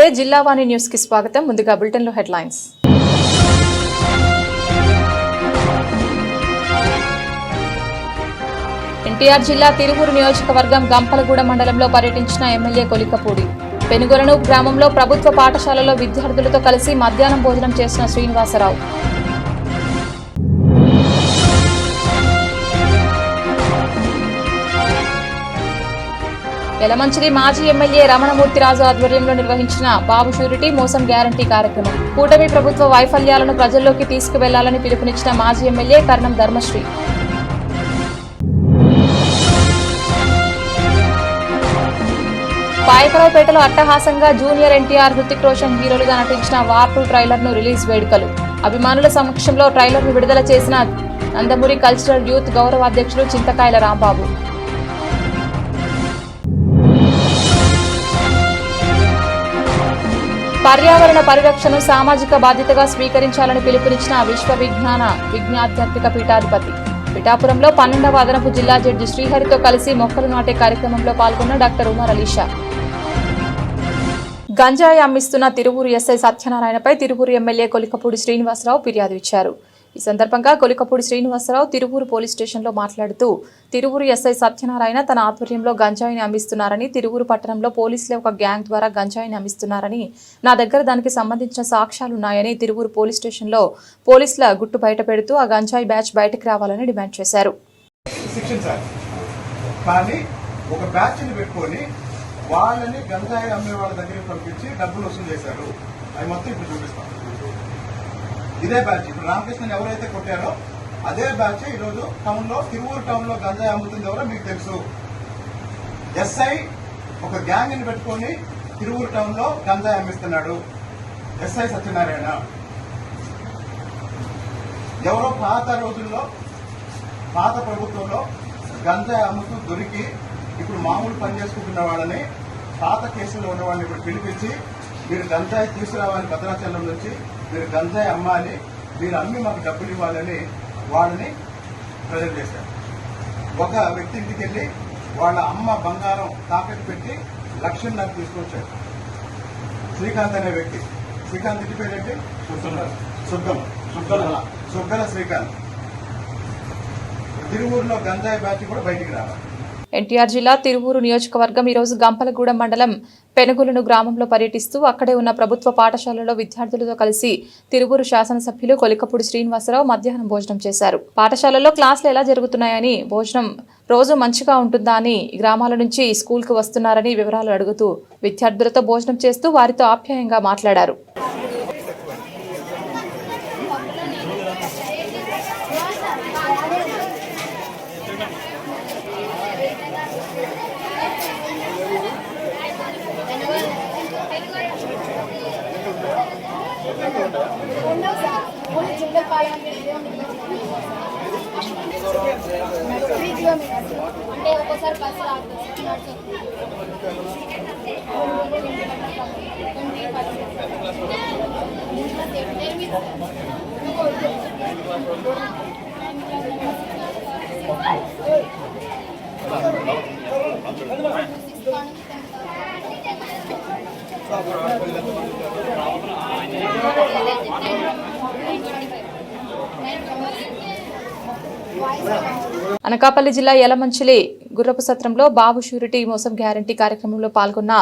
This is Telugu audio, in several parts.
నమస్తే జిల్లావాణి న్యూస్ కి స్వాగతం. ముందుగా బులెటిన్ లో హెడ్లైన్స్. ఎన్టీఆర్ జిల్లా తిరువూరు నియోజకవర్గం గంపలగూడ మండలంలో పర్యటించిన ఎమ్మెల్యే కొలికపూడి. పెనుగొలను గ్రామంలో ప్రభుత్వ పాఠశాలలో విద్యార్థులతో కలిసి మధ్యాహ్నం భోజనం చేసిన శ్రీనివాసరావు. యలమంచిలి మాజీ ఎమ్మెల్యే రమణమూర్తిరాజు ఆధ్వర్యంలో నిర్వహించిన బాబు షూరిటీ మోసం గ్యారంటీ కార్యక్రమం. కూటమి ప్రభుత్వ వైఫల్యాలను ప్రజల్లోకి తీసుకువెళ్లాలని పిలుపునిచ్చిన మాజీ ఎమ్మెల్యే కర్ణం ధర్మశ్రీ. పాయకరావుపేటలో అట్టహాసంగా జూనియర్ ఎన్టీఆర్, హృతిక్ రోషన్ హీరోలుగా నటించిన వార్ 2 ట్రైలర్ ను రిలీజ్ వేడుకలు. అభిమానుల సమక్షంలో ట్రైలర్ ను విడుదల చేసిన నందమూరి కల్చరల్ యూత్ గౌరవ అధ్యక్షులు చింతకాయల రాంబాబు. పర్యావరణ పరిరక్షణను సామాజిక బాధ్యతగా స్వీకరించాలని పిలుపునిచ్చిన విశ్వ విజ్ఞాధ్యాత్మిక పీఠాధిపతి. పిఠాపురంలో 12వ అదనపు జిల్లా జడ్జి శ్రీహరితో కలిసి మొక్కలు నాటే కార్యక్రమంలో పాల్గొన్న డాక్టర్ ఉమర్ అలీషా. గంజాయి అమ్మిస్తున్న తిరువూరు ఎస్ఐ సత్యనారాయణపై తిరువూరు ఎమ్మెల్యే కొలికపూడి శ్రీనివాసరావు ఫిర్యాదు ఇచ్చారు. ఈ సందర్భంగా కొలికపూడి శ్రీనివాసరావు తిరువూరు పోలీస్ స్టేషన్లో మాట్లాడుతూ, తిరువూరు ఎస్ఐ సత్యనారాయణ తన ఆధ్వర్యంలో గంజాయిని అమ్మిస్తున్నారని, తిరువూరు పట్టణంలో పోలీసులే ఒక గ్యాంగ్ ద్వారా గంజాయిని అమ్మిస్తున్నారని, నా దగ్గర దానికి సంబంధించిన సాక్ష్యాలున్నాయని తిరువూరు పోలీస్ స్టేషన్లో పోలీసుల గుట్టు బయట పెడుతూ ఆ గంజాయి బ్యాచ్ బయటకు రావాలని డిమాండ్ చేశారు. వాళ్ళని గంజాయి అమ్మే వాళ్ళ దగ్గరికి పంపించి డబ్బులు వసూలు చేశారు. అవి మొత్తం ఇప్పుడు చూపిస్తాం. ఇదే బ్యాచ్ ఇప్పుడు రామకృష్ణని ఎవరైతే కొట్టారో అదే బ్యాచ్ ఈరోజు టౌన్ లో, తిరువూరు టౌన్ లో గంజాయి అమ్ముతుంది ఎవరో మీకు తెలుసు. ఎస్ఐ ఒక గ్యాంగ్ ని పెట్టుకుని తిరువూరు టౌన్ లో గంజాయి అమ్మిస్తున్నాడు. ఎస్ఐ సత్యనారాయణ ఎవరో పాత రోజుల్లో, పాత ప్రభుత్వంలో గంజాయి అమ్ముతూ దొరికి ఇప్పుడు మామూలు పని చేసుకుంటున్న వాళ్ళని, పాత కేసులో ఉన్న వాళ్ళని ఇప్పుడు పిలిపించి మీరు గంజాయి తీసుకురావాలి, భద్రాచలం నుంచి మీరు గంజాయి అమ్మాలి, మీరు అమ్మి మాకు డబ్బులు ఇవ్వాలని వాళ్ళని ప్రజలు చేశారు. ఒక వ్యక్తి ఇంటికి వెళ్ళి వాళ్ళ అమ్మ బంగారం తాకట్టు పెట్టి 1,00,000 తీసుకొచ్చాడు. శ్రీకాంత్ అనే వ్యక్తి. శ్రీకాంత్ ఇంటి పేరేంటి? సుగ్గల శ్రీకాంత్. తిరువూరులో గంజాయి బ్యాచ్ కూడా బయటికి రావాలి. ఎన్టీఆర్ జిల్లా తిరువూరు నియోజకవర్గం ఈరోజు గంపలగూడెం మండలం పెనుగొలను గ్రామంలో పర్యటిస్తూ అక్కడే ఉన్న ప్రభుత్వ పాఠశాలలో విద్యార్థులతో కలిసి తిరువూరు శాసనసభ్యులు కొలికపూడి శ్రీనివాసరావు మధ్యాహ్నం భోజనం చేశారు. పాఠశాలలో క్లాసులు ఎలా జరుగుతున్నాయని, భోజనం రోజు మంచిగా ఉంటుందా అని, గ్రామాల నుంచి స్కూల్కు వస్తున్నారని వివరాలు అడుగుతూ విద్యార్థులతో భోజనం చేస్తూ వారితో ఆప్యాయంగా మాట్లాడారు. అనకాపల్లి జిల్లా యలమంచిలి గుర్రపు సత్రంలో బాబు షూరిటీ మోసం గ్యారంటీ కార్యక్రమంలో పాల్గొన్న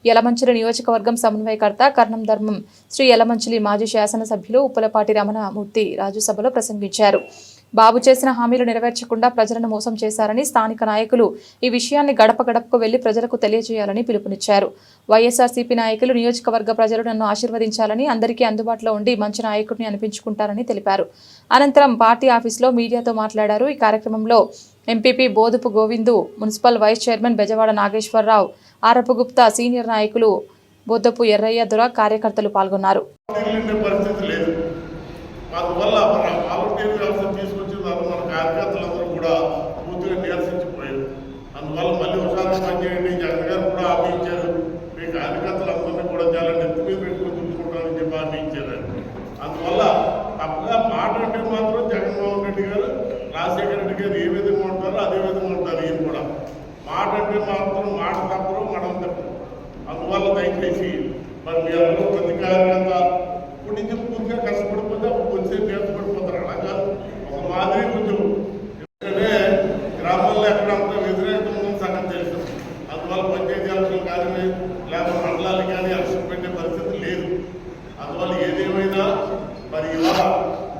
యలమంచిలి నియోజకవర్గం సమన్వయకర్త కర్ణం ధర్మం శ్రీ యలమంచిలి మాజీ శాసనసభ్యులు ఉప్పలపాటి రమణమూర్తి రాజ్యసభలో ప్రసంగించారు. బాబు చేసిన హామీలు నెరవేర్చకుండా ప్రజలను మోసం చేశారని, స్థానిక నాయకులు ఈ విషయాన్ని గడప గడపకు వెళ్లి ప్రజలకు తెలియజేయాలని పిలుపునిచ్చారు. వైఎస్ఆర్సీపీ నాయకులు నియోజకవర్గ ప్రజలు నన్ను ఆశీర్వదించాలని, అందరికీ అందుబాటులో ఉండి మంచి నాయకుడిని అనిపించుకుంటారని తెలిపారు. అనంతరం పార్టీ ఆఫీసులో మీడియాతో మాట్లాడారు. ఈ కార్యక్రమంలో MPP Bodupu Govindu, municipal vice chairman Bezawada Nageswararao, Arapu Gupta, senior నాయకులు బోద్దపు ఎర్రయ్య దొర, కార్యకర్తలు పాల్గొన్నారు. అందువల్ల వాలంటీర్ వ్యవస్థ తీసుకొచ్చిన తర్వాత మన కార్యకర్తలందరూ కూడా పూర్తిగా నిరసించిపోయారు. అందువల్ల మళ్ళీ ఒకసారి పనిచేయండి. జగన్ గారు కూడా హామీ ఇచ్చారు, మీ కార్యకర్తలందరినీ కూడా చాలా నెత్తి మీద పెట్టుకుని చూసుకుంటారని చెప్పి హామీ ఇచ్చారండి. అందువల్ల తప్పగా మాట అంటే మాత్రం జగన్మోహన్ రెడ్డి గారు, రాజశేఖర రెడ్డి గారు ఏ విధంగా ఉంటారో అదే విధంగా ఉంటారు. ఈయన కూడా మాట అంటే మాత్రం మాట తప్పరు, మనం తప్పరు. అందువల్ల దయచేసి మరి మీ అందరూ ప్రతి కార్యకర్త ఇప్పటి నుంచి పూర్తిగా కష్టపడిపోతే అప్పుడు కొంచెం నేర్చుపడిపోతారు. అలా కాదు, ఒక మాదిరి కొంచెం ఎందుకంటే గ్రామాల్లో ఎక్కడంతా వ్యతిరేకత ఉందని సంగతి తెలుసు. అందువల్ల పంచాయతీ ఎలక్షన్ కానీ లేకపోతే మండలాలు కానీ ఎలక్షన్ పెట్టే పరిస్థితి లేదు. అందువల్ల ఏదేమైనా మరి ఇవాళ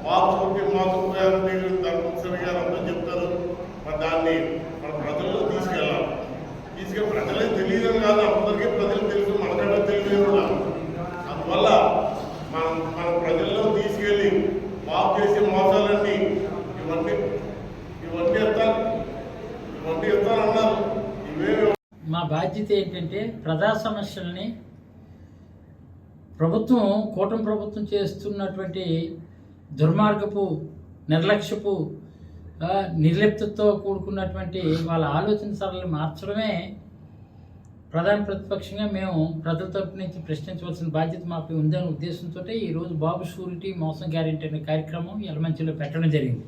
బాబుకి మోసం పోయారని ధర్మశ్రీ గారు అంతా చెప్తారు. మరి దాన్ని మన ప్రజల్లో తీసుకెళ్ళాలి. ప్రజలే తెలియదని కాదు, అందరికీ ప్రజలు తెలుసు, మనకంటే తెలియదు కూడా. అందువల్ల మన ప్రజల్లో తీసుకెళ్ళి బాబు చేసే మోసాలన్నీ ఇవన్నీ ఎత్తాలన్నారు. ఇవేమి మా బాధ్యత ఏంటంటే ప్రజా సమస్యల్ని ప్రభుత్వం, కూటమి ప్రభుత్వం చేస్తున్నటువంటి దుర్మార్గపు, నిర్లక్ష్యపు, నిర్లిప్తతో కూడుకున్నటువంటి వాళ్ళ ఆలోచన సరళి మార్చడమే ప్రధాన ప్రతిపక్షంగా మేము ప్రజల తరపు నుంచి ప్రశ్నించవలసిన బాధ్యత మాకు ఉందనే ఉద్దేశంతో ఈరోజు బాబు షూరిటీ మోసం గ్యారెంటీ అనే కార్యక్రమం యలమంచిలో పెట్టడం జరిగింది.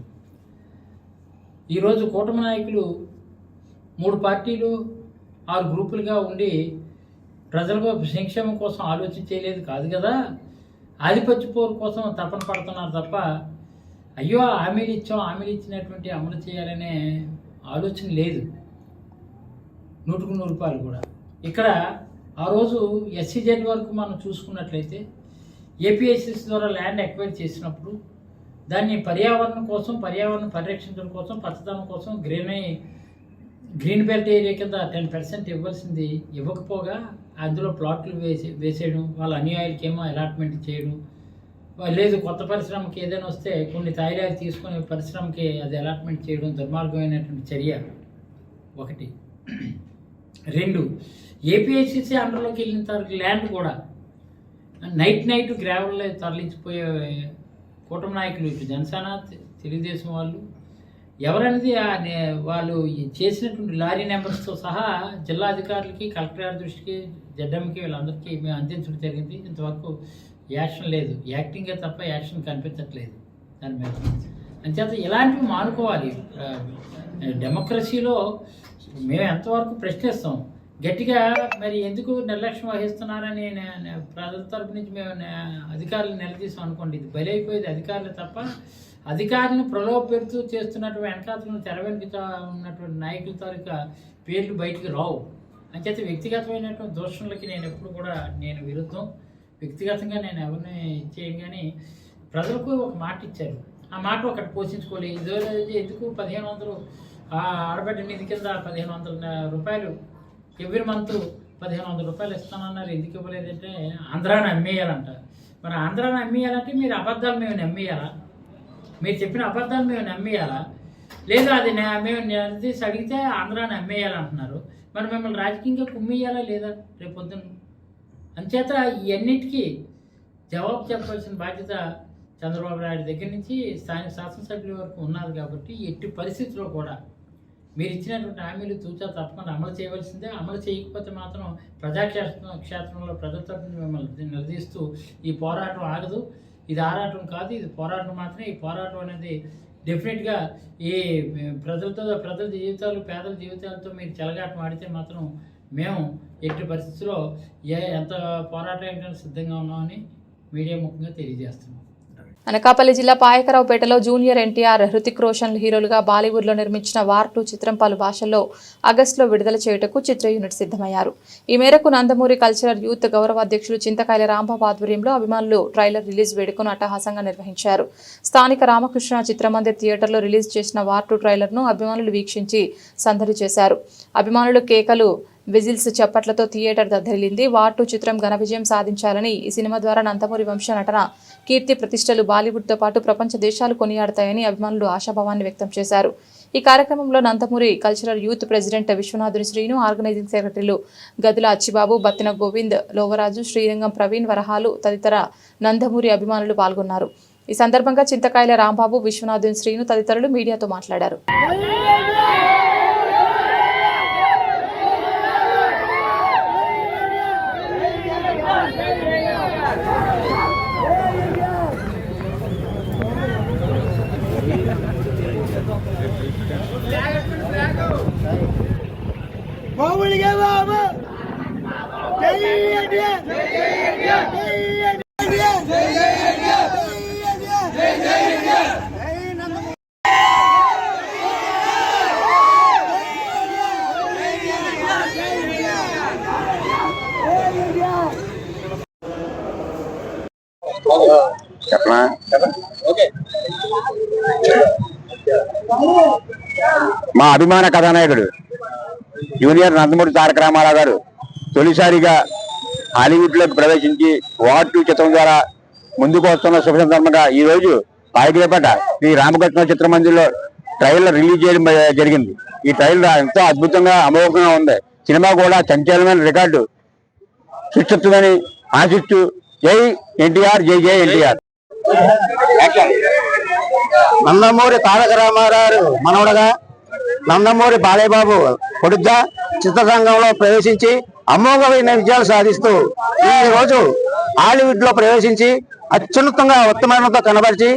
ఈరోజు కూటమి నాయకులు 3 పార్టీలు 6 గ్రూపులుగా ఉండి ప్రజల సంక్షేమం కోసం ఆలోచించేలేదు కాదు కదా, ఆధిపత్య పోరు కోసం తపన పడుతున్నారు తప్ప అయ్యో హామీలు ఇచ్చినటువంటి అమలు చేయాలనే ఆలోచన లేదు. 100% కూడా. ఇక్కడ ఆ రోజు ఎస్సీజెడ్ వరకు మనం చూసుకున్నట్లయితే ఏపీఎస్ఎస్ ద్వారా ల్యాండ్ ఎక్వైర్ చేసినప్పుడు దాన్ని పర్యావరణం పరిరక్షించడం కోసం, పచ్చదనం కోసం గ్రీన్ బెల్ట్ ఏరియా కింద 10% ఇవ్వాల్సింది ఇవ్వకపోగా అందులో ప్లాట్లు వేసేయడం, వాళ్ళ అనుయాయులకి ఏమో అలాట్మెంట్ చేయడం, లేదు కొత్త పరిశ్రమకి ఏదైనా వస్తే కొన్ని తాయిలాలు తీసుకొని పరిశ్రమకి అది అలాట్మెంట్ చేయడం దుర్మార్గమైనటువంటి చర్య 1. 2, ఏపీఐసిసి అండర్లోకి వెళ్ళిన తర్వాత ల్యాండ్ కూడా నైట్ గ్రావెల్లో తరలించిపోయే కూటమి నాయకులు, ఇటు జనసేన, తెలుగుదేశం వాళ్ళు ఎవరనేది వాళ్ళు చేసినటువంటి లారీ నెంబర్స్తో సహా జిల్లా అధికారులకి, కలెక్టర్ దృష్టికి, జడ్ఎంకి వీళ్ళందరికీ మేము అందించడం జరిగింది. ఇంతవరకు యాక్షన్ లేదు, యాక్టింగే తప్ప యాక్షన్ కనిపించట్లేదు దాని మీద. అంచేత ఇలాంటివి మానుకోవాలి. డెమోక్రసీలో మేము ఎంతవరకు ప్రశ్నిస్తాం గట్టిగా, మరి ఎందుకు నిర్లక్ష్యం వహిస్తున్నారని ప్రజల తరపు నుంచి మేము అధికారులు నిలదీసాం అనుకోండి, ఇది బలైపోయేది అధికారులు తప్ప అధికారులను ప్రలోభ పెడుతూ చేస్తున్నటువంటి వెనకాతలను తెర వెనుక ఉన్నటువంటి నాయకుల తాలూకా పేర్లు బయటికి రావు. అంచేత వ్యక్తిగతమైనటువంటి దోషణలకి నేను ఎప్పుడు కూడా విరుద్ధం. వ్యక్తిగతంగా నేను ఎవరిని చేయను, కానీ ప్రజలకు ఒక మాట ఇచ్చారు, ఆ మాట ఒకటి పోషించుకోవాలి. ఇదో ఎందుకు 1500 ఆడబిడ్డ నిధి కింద 1500 రూపాయలు ఎవ్రీ మంత్ 1500 రూపాయలు ఇస్తానన్నారు. ఎందుకు ఇవ్వలేదంటే ఆంధ్రాని అమ్మేయాలంట. మరి ఆంధ్రాని అమ్మేయాలంటే మీరు అబద్ధాలు మేము నమ్మేయాలా? మీరు చెప్పిన అబద్ధాలు మేము నమ్మేయాలా? లేదా అది మేము నిలదీసి అడిగితే ఆంధ్రాని అమ్మేయాలంటున్నారు. మరి మిమ్మల్ని రాజకీయంగా కుమ్మేయాలా లేదా రేపు పొద్దున్న? అంచేత ఇవన్నిటికీ జవాబు చెప్పాల్సిన బాధ్యత చంద్రబాబు నాయుడు దగ్గర నుంచి స్థానిక శాసనసభ్యుల వరకు ఉన్నది. కాబట్టి ఎట్టి పరిస్థితుల్లో కూడా మీరు ఇచ్చినటువంటి హామీలు తూచా తప్పకుండా అమలు చేయవలసిందే. అమలు చేయకపోతే మాత్రం ప్రజాక్షేత్రంలో ప్రజల తరపున మిమ్మల్ని నిలదీస్తూ ఈ పోరాటం ఆగదు. ఇది ఆరాటం కాదు, ఇది పోరాటం మాత్రమే. ఈ పోరాటం అనేది డెఫినెట్గా ఈ ప్రజల జీవితాలు, పేదల జీవితాలతో మీరు చెలగాటం ఆడితే మాత్రం మేము ఎట్టి పరిస్థితుల్లో ఎంత పోరాటం ఏంటంటే సిద్ధంగా ఉన్నామని మీడియా ముఖ్యంగా తెలియజేస్తున్నాం. అనకాపల్లి జిల్లా పాయకరావుపేటలో జూనియర్ ఎన్టీఆర్, హృతిక్ రోషన్ హీరోలుగా బాలీవుడ్లో నిర్మించిన వార్ 2 చిత్రం పలు భాషల్లో ఆగస్టులో విడుదల చేయుటకు చిత్ర యూనిట్ సిద్ధమయ్యారు. ఈ మేరకు నందమూరి కల్చరల్ యూత్ గౌరవ అధ్యక్షులు చింతకాయల రాంబాబు ఆధ్వర్యంలో అభిమానులు ట్రైలర్ రిలీజ్ వేడుకను అట్టహాసంగా నిర్వహించారు. స్థానిక రామకృష్ణ చిత్రమందిర్ థియేటర్లో రిలీజ్ చేసిన వార్ 2 ట్రైలర్ను అభిమానులు వీక్షించి సందడి చేశారు. అభిమానులు కేకలు, విజిల్స్, చప్పట్లతో థియేటర్ దద్దరిల్లింది. వార్ 2 చిత్రం ఘన విజయం సాధించాలని, ఈ సినిమా ద్వారా నందమూరి వంశ నటన, కీర్తి ప్రతిష్టలు బాలీవుడ్తో పాటు ప్రపంచ దేశాలు కొనియాడతాయని అభిమానులు ఆశాభావాన్ని వ్యక్తం చేశారు. ఈ కార్యక్రమంలో Nandamuri cultural youth president Viswanathuni Srinu, organising సెక్రటరీలు గదుల అచ్చిబాబు, బత్తిన గోవింద్, లోవరాజు, శ్రీరంగం ప్రవీణ్, వరహాలు తదితర నందమూరి అభిమానులు పాల్గొన్నారు. ఈ సందర్భంగా చింతకాయల రాంబాబు, విశ్వనాథుని శ్రీను తదితరులు మీడియాతో మాట్లాడారు. బాబుడిగా బాబు జై ఇండియా. మా అభిమాన కథానాయకుడు జూనియర్ నందమూరి తారక రామారావు గారు తొలిసారిగా హాలీవుడ్ లోకి ప్రవేశించి వార్ 2 చిత్రం ద్వారా ముందుకు వస్తున్న శుభ సందర్భంగా ఈ రోజు పాయకులపేట శ్రీ రామకృష్ణ చిత్రమందిర్లో ట్రైలర్ రిలీజ్ చేయడం జరిగింది. ఈ ట్రైలర్ ఎంతో అద్భుతంగా అమోఘంగా ఉంది. సినిమా కూడా సంచలనమైన రికార్డు సృష్టిస్తుందని ఆశిస్తూ జై ఎన్టీఆర్, జై జై ఎన్టీఆర్. నందమూరి తారక రామారావు మనవడగా నందమూరి బాలయ్యబాబు కొడుగ్గా చిత్రరంగంలో ప్రవేశించి అమోఘమైన విజయాలు సాధిస్తూ ఈ రోజు హాలీవుడ్ లో ప్రవేశించి అత్యున్నతంగా ఉత్తమతో కనబరిచి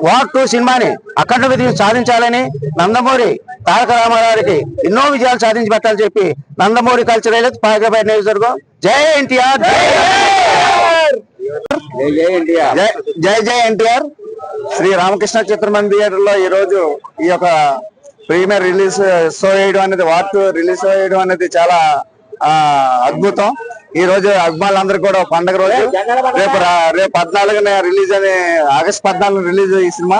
వార్ 2 సినిమాని అఖండ విజయం సాధించాలని నందమూరి తారక రామారావుకి ఎన్నో విజయాలు సాధించి పెట్టాలని చెప్పి నందమూరి కల్చరల్ పాయకపేట నియోజకవర్గం జై ఎన్టీఆర్, జై జై ఎన్టీఆర్. శ్రీ రామకృష్ణ చిత్రమందిర్ లో ఈ రోజు ఈ యొక్క ప్రీమియర్ రిలీజ్ షో వేయడం అనేది వార్ 2 రిలీజ్ వేయడం అనేది చాలా అద్భుతం. ఈ రోజు అభిమానులందరూ కూడా పండుగ రోజు. రేపు 14న రిలీజ్ అని ఆగస్టు 14 రిలీజ్ ఈ సినిమా.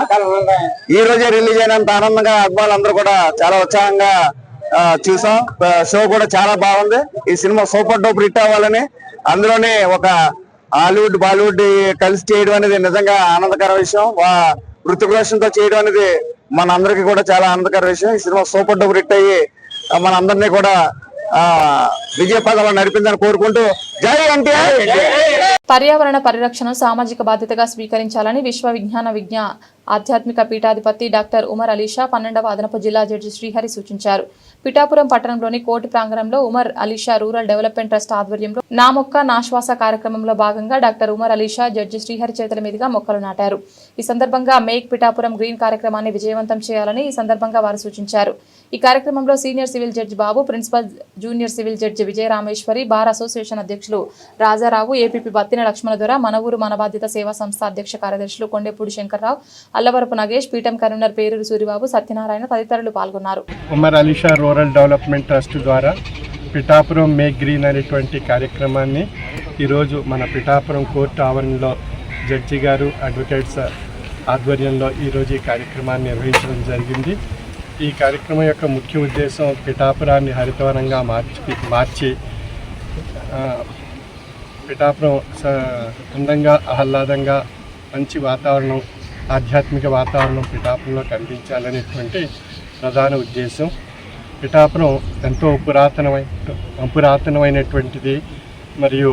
ఈ రోజే రిలీజ్ అయినంత ఆనందంగా అభిమానులందరూ కూడా చాలా ఉత్సాహంగా చూసాం. షో కూడా చాలా బాగుంది. ఈ సినిమా సూపర్ డూపర్ హిట్ అవ్వాలని, అందులోనే ఒక హాలీవుడ్ బాలీవుడ్ కలిసి చేయడం అనేది నిజంగా ఆనందకర విషయం. హృతిక్ రోషన్ తో చేయడం అనేది మన అందరికీ కూడా చాలా ఆనందకర విషయం. ఈ సినిమా సూపర్ డూపర్ హిట్ అయ్యి మన అందరినీ కూడా విజయ పదంలో నడిపిందని కోరుకుంటూ జై ఎన్టీఆర్. పర్యావరణ పరిరక్షణ సామాజిక బాధ్యతగా స్వీకరించాలని విశ్వ విజ్ఞాన ఆధ్యాత్మిక పీఠాధిపతి డాక్టర్ ఉమర్ అలీషా 12వ అదనపు జిల్లా జడ్జి శ్రీహరి సూచించారు. పిఠాపురం పట్టణంలోని కోటి ప్రాంగణంలో Umar Alisha rural development trust ఆధ్వర్యంలో నా మొక్క నా శ్వాస కార్యక్రమంలో భాగంగా డాక్టర్ ఉమర్ అలీషా జడ్జి శ్రీహరి చేతుల మీదుగా మొక్కలు నాటారు. ఈ సందర్భంగా మేక్ పిఠాపురం గ్రీన్ కార్యక్రమాన్ని విజయవంతం చేయాలని ఈ సందర్భంగా వారు సూచించారు. ఈ కార్యక్రమంలో సీనియర్ సివిల్ జడ్జి బాబు, ప్రిన్సిపల్ జూనియర్ సివిల్ జడ్జి విజయ రామేశ్వరి, బార్ అసోసియేషన్ అధ్యక్షులు రాజారావు, ఏపీపీ బత్తిన లక్ష్మణదొర, మన ఊరు మన బాధ్యత సేవా సంస్థ అధ్యక్ష కార్యదర్శులు కొండెపూడి శంకర్రావు, అల్లవరపు నగేష్, పీఠం కన్వీనర్ పేరూరు సూరిబాబు, సత్యనారాయణ తదితరులు పాల్గొన్నారు. Umar Alisha rural development trust ద్వారా పిఠాపురం మేక్ గ్రీన్ అనేటువంటి కార్యక్రమాన్ని ఈరోజు మన పిఠాపురం కోర్టు ఆవరణలో జడ్జి గారు, అడ్వకేట్స్ ఆధ్వర్యంలో ఈరోజు ఈ కార్యక్రమాన్ని నిర్వహించడం జరిగింది. ఈ కార్యక్రమం యొక్క ముఖ్య ఉద్దేశం పిఠాపురాన్ని హరితవనంగా మార్చి పిఠాపురం అందంగా, ఆహ్లాదంగా, మంచి వాతావరణం, ఆధ్యాత్మిక వాతావరణం పిఠాపురంలో కనిపించాలనేటువంటి ప్రధాన ఉద్దేశం. పిఠాపురం ఎంతో పురాతనమైనటువంటిది మరియు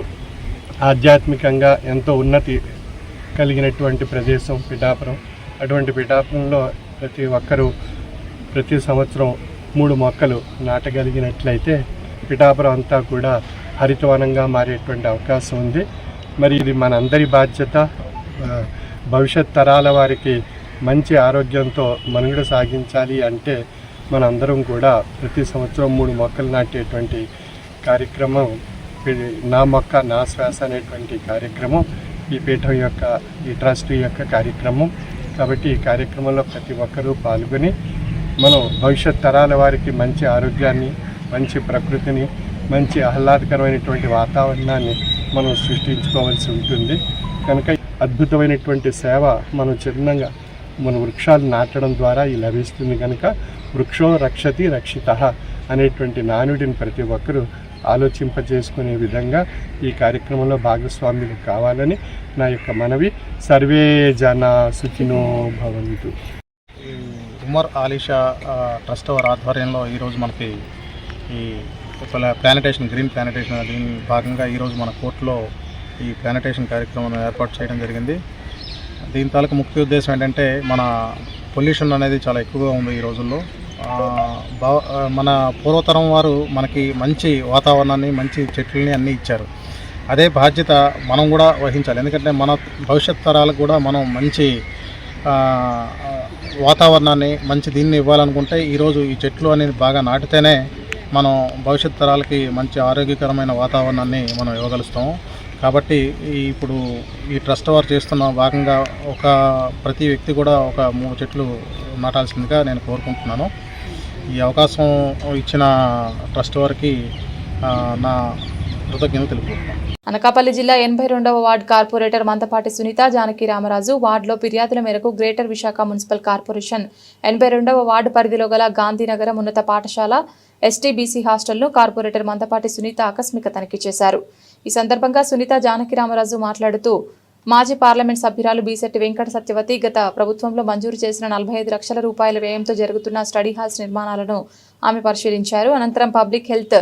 ఆధ్యాత్మికంగా ఎంతో ఉన్నతి కలిగినటువంటి ప్రదేశం పిఠాపురం. అటువంటి పిఠాపురంలో ప్రతి ఒక్కరూ ప్రతి సంవత్సరం 3 మొక్కలు నాటగలిగినట్లయితే పిఠాపురం అంతా కూడా హరితవనంగా మారేటువంటి అవకాశం ఉంది. మరి ఇది మనందరి బాధ్యత. భవిష్యత్ తరాల వారికి మంచి ఆరోగ్యంతో మనుగడ సాగించాలి అంటే మనందరం కూడా ప్రతి సంవత్సరం 3 మొక్కలు నాటేటువంటి కార్యక్రమం, నా మొక్క నా శ్వాస అనేటువంటి కార్యక్రమం ఈ పీఠం యొక్క, ఈ ట్రస్ట్ యొక్క కార్యక్రమం. కాబట్టి ఈ కార్యక్రమంలో ప్రతి ఒక్కరూ పాల్గొని మనం భవిష్యత్ తరాల వారికి మంచి ఆరోగ్యాన్ని, మంచి ప్రకృతిని, మంచి ఆహ్లాదకరమైనటువంటి వాతావరణాన్ని మనం సృష్టించుకోవాల్సి ఉంటుంది. కనుక అద్భుతమైనటువంటి సేవ మనం చిన్నగా మన వృక్షాలు నాటడం ద్వారా ఈ లభిస్తుంది. కనుక వృక్షో రక్షతి రక్షితః అనేటువంటి నానుడిని ప్రతి ఒక్కరూ ఆలోచింపజేసుకునే విధంగా ఈ కార్యక్రమంలో భాగస్వామ్యులు కావాలని నా యొక్క మనవి. సర్వే జనా సుఖినో భవంతు. ఉమర్ అలీషా ట్రస్ట్ వారి ఆధ్వర్యంలో ఈరోజు మనకి ఈ ప్లానటేషన్, గ్రీన్ ప్లానటేషన్ దీని భాగంగా ఈరోజు మన కోర్టులో ఈ ప్లానటేషన్ కార్యక్రమం ఏర్పాటు చేయడం జరిగింది. దీని తాలూకు ముఖ్య ఉద్దేశం ఏంటంటే మన పొల్యూషన్ అనేది చాలా ఎక్కువగా ఉంది ఈ రోజుల్లో. మన పూర్వతరం వారు మనకి మంచి వాతావరణాన్ని, మంచి చెట్లని అన్నీ ఇచ్చారు. అదే బాధ్యత మనం కూడా వహించాలి. ఎందుకంటే మన భవిష్యత్ తరాలకు కూడా మనం మంచి వాతావరణాన్ని, మంచి దీన్ని ఇవ్వాలనుకుంటే ఈరోజు ఈ చెట్లు అనేది బాగా నాటితేనే మనం భవిష్యత్ తరాలకి మంచి ఆరోగ్యకరమైన వాతావరణాన్ని మనం ఇవ్వగలుగుతాము. కాబట్టి ఇప్పుడు ఈ ట్రస్ట్ వారు చేస్తున్న భాగంగా ప్రతి వ్యక్తి కూడా ఒక 3 చెట్లు నాటాల్సిందిగా నేను కోరుకుంటున్నాను. ఈ అవకాశం ఇచ్చిన ట్రస్ట్ వారికి నా కృతజ్ఞతలు తెలుపుకుంటున్నాం. అనకాపల్లి జిల్లా 82వ వార్డు కార్పొరేటర్ మందపాటి సునీత జానకి రామరాజు వార్డులో ఫిర్యాదుల మేరకు గ్రేటర్ విశాఖ మున్సిపల్ కార్పొరేషన్ 82వ వార్డు పరిధిలో గల గాంధీనగరం ఉన్నత పాఠశాల ఎస్టీబీసీ హాస్టల్ను కార్పొరేటర్ మందపాటి సునీత ఆకస్మిక తనిఖీ చేశారు. ఈ సందర్భంగా సునీత జానకి రామరాజు మాట్లాడుతూ మాజీ పార్లమెంట్ సభ్యురాలు బీసెట్టి వెంకట సత్యవతి గత ప్రభుత్వంలో మంజూరు చేసిన 45 లక్షల రూపాయల వ్యయంతో జరుగుతున్న స్టడీ హాల్స్ నిర్మాణాలను ఆమె పరిశీలించారు. అనంతరం పబ్లిక్ హెల్త్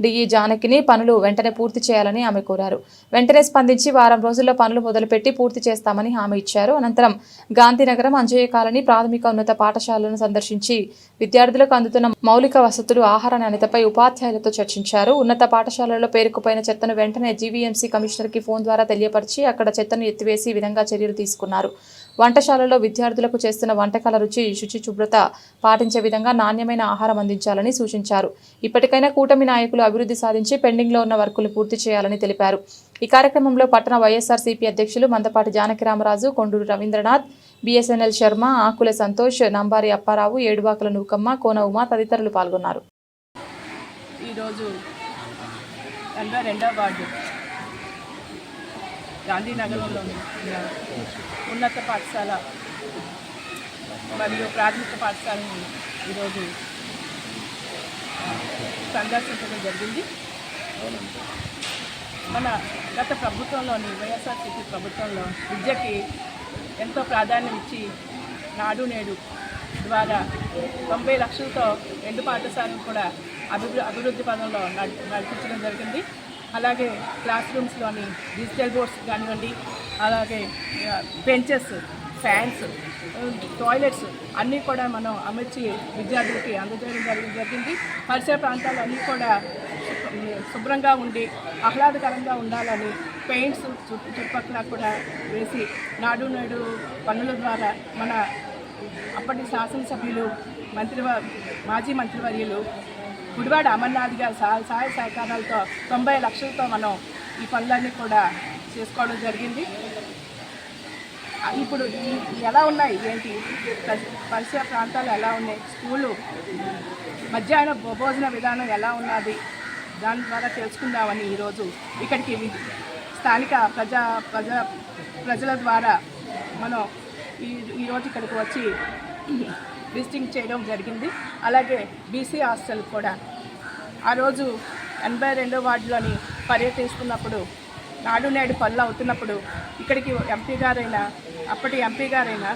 డిఈ జానకిని పనులు వెంటనే పూర్తి చేయాలని ఆమె కోరారు. వెంటనే స్పందించి వారం రోజుల్లో పనులు మొదలుపెట్టి పూర్తి చేస్తామని హామీ ఇచ్చారు. అనంతరం గాంధీనగరం అంజయ్య కాలనీ ప్రాథమిక ఉన్నత పాఠశాలను సందర్శించి విద్యార్థులకు అందుతున్న మౌలిక వసతులు, ఆహార నాణ్యతపై ఉపాధ్యాయులతో చర్చించారు. ఉన్నత పాఠశాలలో పేరుకుపోయిన చెత్తను వెంటనే జీవీఎంసీ కమిషనర్కి ఫోన్ ద్వారా తెలియపరిచి అక్కడ చెత్తను ఎత్తివేసి విధంగా చర్యలు తీసుకున్నారు. వంటశాలలో విద్యార్థులకు చేస్తున్న వంటకాల రుచి, శుచి, శుభ్రత పాటించే విధంగా నాణ్యమైన ఆహారం అందించాలని సూచించారు. ఇప్పటికైనా కూటమి నాయకులు అభివృద్ధి సాధించి పెండింగ్లో ఉన్న వర్కులు పూర్తి చేయాలని తెలిపారు. ఈ కార్యక్రమంలో పట్టణ వైఎస్ఆర్సీపీ అధ్యక్షులు మందపాటి జానకి రామరాజు, కొండూరు రవీంద్రనాథ్, బిఎస్ఎన్ఎల్ శర్మ, ఆకుల సంతోష్, నంబారి అప్పారావు, ఏడువాకల నూకమ్మ, కోన ఉమా తదితరులు పాల్గొన్నారు. ఈరోజు 82వ వార్డు గాంధీనగరంలోని ఉన్నత పాఠశాల మరియు ప్రాథమిక పాఠశాలను ఈరోజు సందర్శించడం జరిగింది. మన గత ప్రభుత్వంలోని వైఎస్ఆర్సీపీ ప్రభుత్వంలో విద్యకి ఎంతో ప్రాధాన్యం ఇచ్చి నాడు నేడు ద్వారా 90 లక్షలతో 2 పాఠశాలను కూడా అభివృద్ధి పదంలో నడిపించడం జరిగింది. అలాగే క్లాస్ రూమ్స్లోని డిజిటల్ బోర్డ్స్ కానివ్వండి, అలాగే బెంచెస్, ఫ్యాన్స్, టాయిలెట్స్ అన్నీ కూడా మనం అమర్చి విద్యార్థులకి అందజేయడం జరిగింది. పరిసర ప్రాంతాలు అన్నీ కూడా శుభ్రంగా ఉండి ఆహ్లాదకరంగా ఉండాలని పెయింట్స్ చుట్టుపక్కల కూడా వేసి నాడు నేడు పనుల ద్వారా మన అప్పటి శాసనసభ్యులు మాజీ మంత్రివర్యులు గుడివాడ అమర్నాథ్ గారి సహాయ సహకారాలతో 90 లక్షలతో మనం ఈ పనులన్నీ కూడా చేసుకోవడం జరిగింది. ఇప్పుడు ఎలా ఉన్నాయి ఏంటి పరిసర ప్రాంతాలు ఎలా ఉన్నాయి, స్కూలు మధ్యాహ్న భోజన విధానం ఎలా ఉన్నది దాని ద్వారా తెలుసుకుందామని ఈరోజు ఇక్కడికి స్థానిక ప్రజల ద్వారా మనం ఈరోజు ఇక్కడికి వచ్చి విజిటింగ్ చేయడం జరిగింది. అలాగే బీసీ హాస్టల్ కూడా ఆ రోజు 82వ వార్డులోని పర్యటిస్తున్నప్పుడు నాడు నేడు పనులు అవుతున్నప్పుడు ఇక్కడికి అప్పటి ఎంపీ గారైన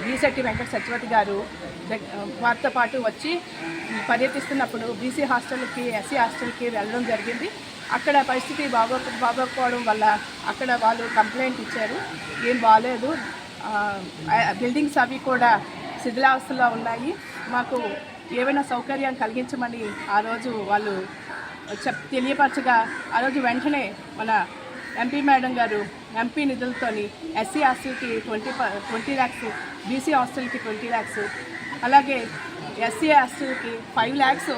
బీసెట్టి వెంకట సత్యవతి గారు వారితో పాటు వచ్చి పర్యటిస్తున్నప్పుడు బీసీ హాస్టల్కి, ఎస్సీ హాస్టల్కి వెళ్ళడం జరిగింది. అక్కడ పరిస్థితి బాగోకపోవడం వల్ల అక్కడ వాళ్ళు కంప్లైంట్ ఇచ్చారు, ఏం బాగాలేదు, బిల్డింగ్స్ అవి కూడా శిథిలావస్థలో ఉన్నాయి, మాకు ఏమైనా సౌకర్యం కలిగించమని ఆ రోజు వాళ్ళు తెలియపరచగా ఆ రోజు వెంటనే మన ఎంపీ మేడం గారు ఎంపీ నిధులతోని ఎస్సీ హాస్టల్కి 20 ల్యాక్స్, బీసీ హాస్టల్కి 20 ల్యాక్స్, అలాగే ఎస్సీ హాస్టల్కి 5 ల్యాక్స్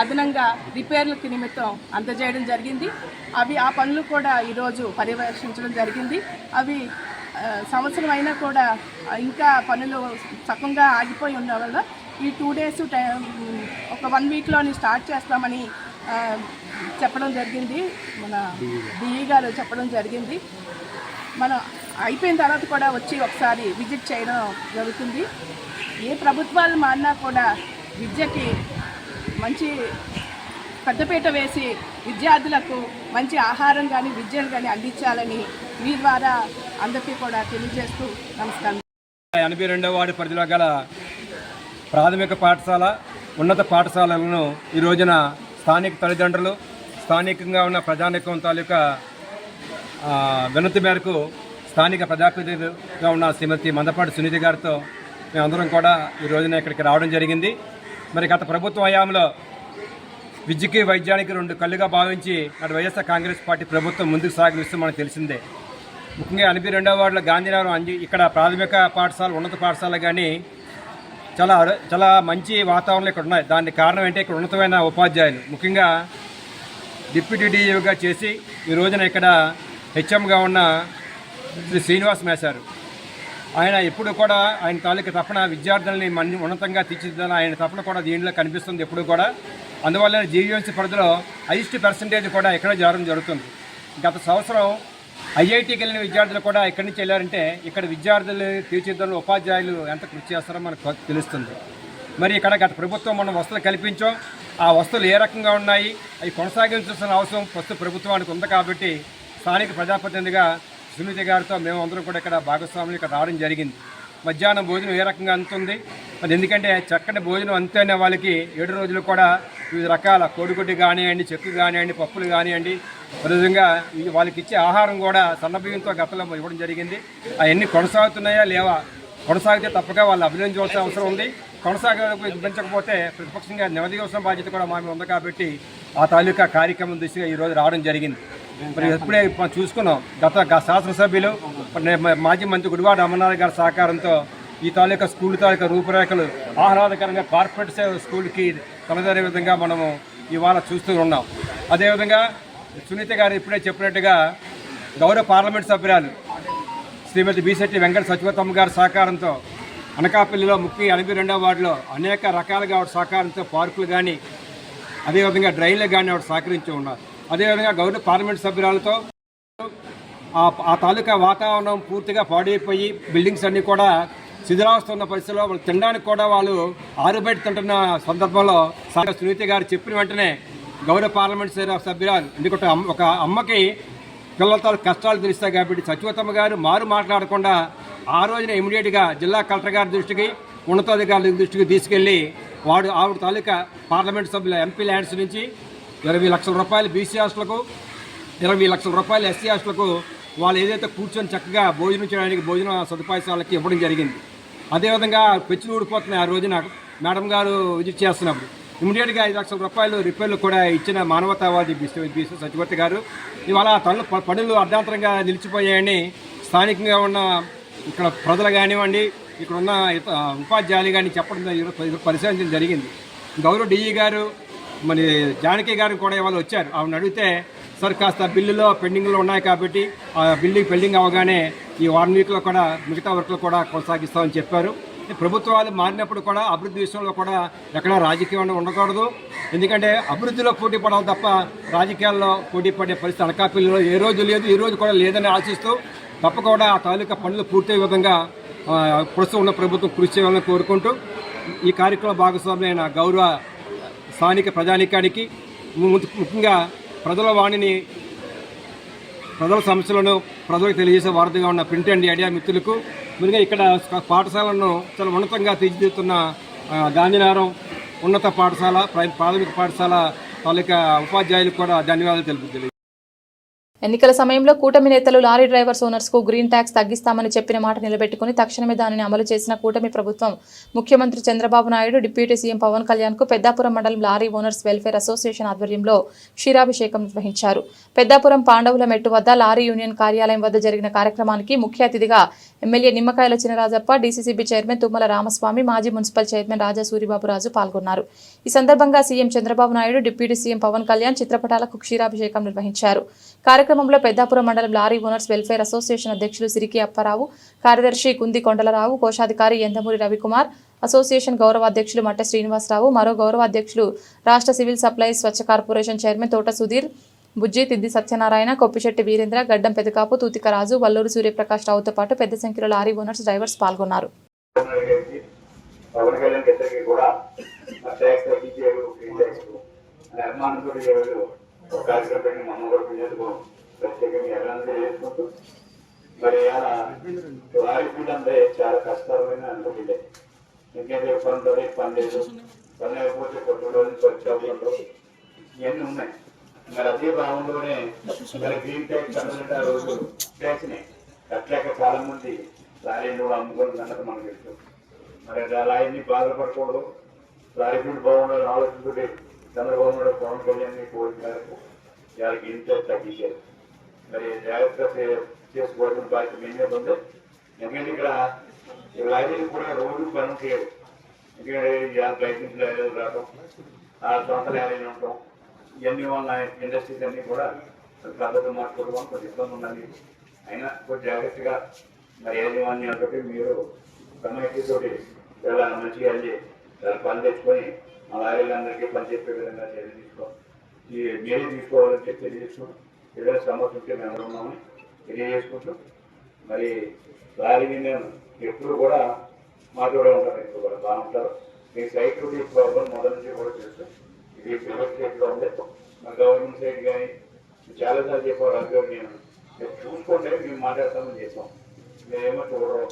అదనంగా రిపేర్లకి నిమిత్తం అందజేయడం జరిగింది. ఆ పనులు కూడా ఈరోజు పర్యవేక్షించడం జరిగింది. అవి సంవత్సరం అయినా కూడా ఇంకా పనులు సగంగా ఆగిపోయి ఉన్న వల్ల ఈ 2 days ఒక 1 weekలోని స్టార్ట్ చేస్తామని చెప్పడం జరిగింది. మన డిఈ గారు చెప్పడం జరిగింది. మనం అయిపోయిన తర్వాత కూడా వచ్చి ఒకసారి విజిట్ చేయడం జరుగుతుంది. ఏ ప్రభుత్వాలు మారినా కూడా విద్యకి మంచి పెద్దపీట వేసి విద్యార్థులకు మంచి ఆహారం కానీ విద్యను కానీ అందించాలని మీ ద్వారా అందరికీ కూడా తెలియజేస్తూ నమస్కారం. 82వ వార్డు పరిధిలో గల ప్రాథమిక పాఠశాల, ఉన్నత పాఠశాలలను ఈ రోజున స్థానిక తల్లిదండ్రులు, స్థానికంగా ఉన్న ప్రజానీకం తాలూకా వినతి మేరకు స్థానిక ప్రజాప్రతినిధిగా ఉన్న శ్రీమతి మందపాటి సునీత గారితో మేమందరం కూడా ఈ రోజున ఇక్కడికి రావడం జరిగింది. మరి గత ప్రభుత్వ హయాంలో విద్యకి, వైద్యానికి 2 కళ్ళుగా భావించి అటు వైఎస్ఆర్ కాంగ్రెస్ పార్టీ ప్రభుత్వం ముందుకు సాగిన విషయం మనకు తెలిసిందే. ముఖ్యంగా 82వ వార్డులో గాంధీనగరం ఇక్కడ ప్రాథమిక పాఠశాల, ఉన్నత పాఠశాల కానీ చాలా మంచి వాతావరణం ఇక్కడ ఉన్నాయి. దానికి కారణం ఏంటంటే ఇక్కడ ఉన్నతమైన ఉపాధ్యాయులు, ముఖ్యంగా డిప్యూటీ డీఈగా చేసి ఈ రోజున ఇక్కడ హెచ్ఎంగా ఉన్న శ్రీ శ్రీనివాస్ మేశారు. ఆయన ఎప్పుడు కూడా ఆయన తాలూకా తపన విద్యార్థులని ఉన్నతంగా తీర్చిదిద్దాలని ఆయన తపన కూడా దీనిలో కనిపిస్తుంది ఎప్పుడు కూడా. అందువల్ల జీవీఎంసీ పరిధిలో హైయెస్ట్ పర్సంటేజ్ కూడా ఇక్కడ జరుగుతుంది. గత సంవత్సరం ఐఐటికి వెళ్ళిన విద్యార్థులు కూడా ఇక్కడి నుంచి వెళ్ళారంటే ఇక్కడ విద్యార్థులు తీర్చిదిద్దని ఉపాధ్యాయులు ఎంత కృషి చేస్తారో మనకు తెలుస్తుంది. మరి ఇక్కడ గత ప్రభుత్వం మనం వసతులు కల్పించాం. ఆ వసతులు ఏ రకంగా ఉన్నాయి, అవి కొనసాగించాల్సిన అవసరం ప్రస్తుత ప్రభుత్వానికి ఉంది. కాబట్టి స్థానిక ప్రజాప్రతినిధిగా సునీత గారితో మేము అందరం కూడా ఇక్కడ భాగస్వాములు ఇక్కడ రావడం జరిగింది. మధ్యాహ్నం భోజనం ఏ రకంగా అందుతుంది, మరి ఎందుకంటే చక్కటి భోజనం అంతేనే వాళ్ళకి 7 రోజులు కూడా వివిధ రకాల కోడిగుడ్డి కానివ్వండి, చెక్కు కానివ్వండి, పప్పులు కానివ్వండి, విధంగా వాళ్ళకి ఇచ్చే ఆహారం కూడా సన్నబియ్యంతో గతంలో ఇవ్వడం జరిగింది. అవన్నీ కొనసాగుతున్నాయా లేవా, కొనసాగితే తప్పగా వాళ్ళు అభినందించవలసిన అవసరం ఉంది. కొనసాగించకపోతే ప్రతిపక్షంగా నిలదీయవలసిన బాధ్యత కూడా మా మీద ఉంది. కాబట్టి ఆ తాలూకా కార్యక్రమం దిశగా ఈరోజు రావడం జరిగింది. మరి ఎప్పుడే చూసుకున్నాం, గత శాసనసభ్యులు మాజీ మంత్రి గుడివాడ అమర్నాథ్ గారి సహకారంతో ఈ తాలూకా స్కూల్ తాలూకా రూపురేఖలు ఆహ్లాదకరంగా కార్పొరేట్ స్కూల్కి తలదరే విధంగా మనము ఇవాళ చూస్తూ ఉన్నాం. అదేవిధంగా సునీత గారు ఇప్పుడే చెప్పినట్టుగా గౌరవ పార్లమెంట్ సభ్యురాలు శ్రీమతి బీశెట్టి వెంకట సచివతమ్మ గారి సహకారంతో అనకాపల్లిలో 82వ వార్డులో అనేక రకాలుగా ఆవిడ సహకారంతో పార్కులు కానీ అదేవిధంగా డ్రైన్లు కానీ ఆవిడ సహకరించి ఉన్నారు. అదేవిధంగా గౌరవ పార్లమెంట్ సభ్యురాలతో ఆ తాలూకా వాతావరణం పూర్తిగా పాడైపోయి బిల్డింగ్స్ అన్నీ కూడా శిథిలావస్థ ఉన్న పరిస్థితుల్లో వాళ్ళు తినడానికి కూడా వాళ్ళు ఆరుబయట తింటున్న సందర్భంలో సునీత గారు చెప్పిన వెంటనే గౌరవ పార్లమెంట్ సభ్యురాలు, ఎందుకంటే ఒక అమ్మకి పిల్లలతో కష్టాలు తెలుస్తాయి కాబట్టి సచివతమ్మ గారు మాట్లాడకుండా ఆ రోజున ఇమీడియట్గా జిల్లా కలెక్టర్ గారి దృష్టికి, ఉన్నతాధికారుల దృష్టికి తీసుకెళ్లి ఆవిడ తాలూకా పార్లమెంట్ సభ్యుల ఎంపీ ల్యాండ్స్ నుంచి 20 లక్షల రూపాయలు బీసీ హాస్టల్కు, 20 లక్షల రూపాయలు ఎస్సీ హాస్టల్కు వాళ్ళు ఏదైతే కూర్చొని చక్కగా భోజనం చేయడానికి భోజన సదుపాయాలకి ఇవ్వడం జరిగింది. అదేవిధంగా పెచ్చులు ఊడిపోతున్నాయి. ఆ రోజున మేడం గారు విజిట్ చేస్తున్నప్పుడు ఇమీడియట్గా 5 లక్షల రూపాయలు రిపేర్లు కూడా ఇచ్చిన మానవతావాది బీసీ సచివర్తి గారు ఇవాళ పనులు అర్ధాంతరంగా నిలిచిపోయాయని స్థానికంగా ఉన్న ఇక్కడ ప్రజలు కానివ్వండి, ఇక్కడ ఉన్న ఉపాధ్యాయులు కానీ చెప్పడం పరిశీలించడం జరిగింది. గౌరవ డిఈ గారు మరి జానకి గారు కూడా ఇవాళ వచ్చారు. ఆవిడ అడిగితే సార్ కాస్త బిల్లులో పెండింగ్లో ఉన్నాయి కాబట్టి ఆ పెండింగ్ అవగానే ఈ 1 వీక్లో కూడా మిగతా వర్క్లు కూడా కొనసాగిస్తామని చెప్పారు. ప్రభుత్వాలు మారినప్పుడు కూడా అభివృద్ధి విషయంలో కూడా ఎక్కడా రాజకీయం ఉండకూడదు. ఎందుకంటే అభివృద్ధిలో పోటీ పడాలి తప్ప రాజకీయాల్లో పోటీ పడే పరిస్థితి అనకాపల్లిలో ఏ రోజు లేదు, ఈ రోజు కూడా లేదని ఆశిస్తూ తప్పకుండా ఆ తాలూకా పనులు పూర్తయ్యే విధంగా ప్రస్తుతం ఉన్న ప్రభుత్వం కృషి చేయాలని కోరుకుంటూ ఈ కార్యక్రమ భాగస్వామ్యమైన గౌరవ స్థానిక ప్రజానీకానికి, ముఖ్యంగా ప్రజల వాణిని, ప్రజల సమస్యలను ప్రజలకు తెలియజేసే వారధిగా ఉన్న ప్రింట్ అండ్ మీడియా మిత్రులకు, ముఖ్యంగా ఇక్కడ పాఠశాలను చాలా ఉన్నతంగా తీర్చిదిద్దుతున్న గాంధీనగరం ఉన్నత పాఠశాల, ప్రాథమిక పాఠశాల తాలూకా ఉపాధ్యాయులకు కూడా ధన్యవాదాలు తెలుపుతుంది. ఎన్నికల సమయంలో కూటమి నేతలు లారీ డ్రైవర్స్ ఓనర్స్ కు గ్రీన్ ట్యాక్స్ తగ్గిస్తామని చెప్పిన మాట నిలబెట్టుకుని తక్షణమే దానిని అమలు చేసిన కూటమి ప్రభుత్వం ముఖ్యమంత్రి చంద్రబాబు నాయుడు, డిప్యూటీ సీఎం పవన్ కళ్యాణ్ కు పెద్దాపురం మండలం లారీ ఓనర్స్ వెల్ఫేర్ అసోసియేషన్ ఆధ్వర్యంలో క్షీరాభిషేకం నిర్వహించారు. పెద్దాపురం పాండవుల మెట్టు వద్ద లారీ యూనియన్ కార్యాలయం వద్ద జరిగిన కార్యక్రమానికి ముఖ్య అతిథిగా MLA Nimmakayala Chinarajappa, DCCB chairman Tummala Ramaswamy, మాజీ మున్సిపల్ చైర్మన్ రాజా సూరిబాబురాజు పాల్గొన్నారు. ఈ సందర్భంగా CM Chandrababu Naidu, deputy CM Pawan Kalyan చిత్రపటాలకు క్షీరాభిషేకం నిర్వహించారు. కార్యక్రమంలో పెద్దాపురం మండలం లారీ ఓనర్స్ వెల్ఫేర్ అసోసియేషన్ అధ్యక్షులు సిరికి అప్పారావు, కార్యదర్శి కుంది కొండలరావు, కోశాధికారి ఎందమూరి రవికుమార్, అసోసియేషన్ గౌరవ అధ్యక్షులు మట్ట శ్రీనివాసరావు, మరో గౌరవ అధ్యక్షులు రాష్ట్ర సివిల్ సప్లైస్ స్వచ్ఛ కార్పొరేషన్ చైర్మన్ తోట సుధీర్, బుజ్జి, తిద్ది సత్యనారాయణ, కొప్పిశెట్టి వీరేంద్ర, గడ్డం పెదకాపు, తూతికరాజు, వల్లూరు సూర్యప్రకాష్ రావుతో పాటు పెద్ద సంఖ్యలో లారీ ఓనర్స్, డ్రైవర్స్ పాల్గొన్నారు. మరి లారీ ఫీల్డ్ అంటే చాలా కష్టమైన అనుకుంటే, ఎందుకంటే పని లేదు, పని లేకపోతే కొట్టులో వచ్చాడు, ఇవన్నీ ఉన్నాయి. మరి అదే భావంలోనే మరి గ్రీన్ ట్యాక్స్ ఆ రోజు ట్యాక్స్ని కట్టలేక చాలా మంది లారీలు కూడా అమ్ముకొని అన్నది మనకు తెలుసు. మరి అలా అన్ని బాధపడకూడదు. లారీ ఫీల్డ్ బాగుండాలని ఆలోచించుకుంటే చంద్రబాబు నాయుడు, పవన్ కళ్యాణ్ కోరికలకు ఇవాళ గ్రీన్ ట్యాక్స్ తగ్గించారు. మరి జాగ్రత్తగా చేసుకోవాల్సిన బాధ్యత మీ మీద ఉంది. ఎందుకంటే ఇక్కడ లారీలు కూడా రోజు పని చేయరు. ఎందుకంటే ప్రయత్నించిన రావడం, ఆ సొంత లారీలు ఉండటం, ఇవన్నీ వల్ల ఇండస్ట్రీస్ అన్నీ కూడా పద్ధతి మార్చుకోవడం కొంచెం ఇబ్బంది ఉండాలి. అయినా కొంచెం జాగ్రత్తగా మరి యాజమాన్యాలతో మీరు కమ్యూనిటీ తోటి చాలా మంచిగా వెళ్ళి చాలా పని తెచ్చుకొని ఆ లారీలందరికీ పనిచేసే విధంగా మీరే తీసుకోవాలని చెప్పి తెలియజేసుకుంటూ ఏదైనా సమస్య ఉంటే మేము ఉన్నామని తెలియజేసుకుంటూ మరి లారీ నేను ఎప్పుడు కూడా మాట్లాడే ఉంటారు, ఇప్పుడు కూడా బాగుంటారు. మీ సెక్యూరిటీ ప్రాబ్లం మొదటి నుంచి కూడా తెలుసు. ఇది ప్రైవేట్ స్టేట్లో ఉంది, మన గవర్నమెంట్ సైడ్ కానీ చాలాసార్లు చెప్పారు. అందులో నేను చూసుకుంటే మేము మాట్లాడతామని చేస్తాం. మేమేమో చూడరు,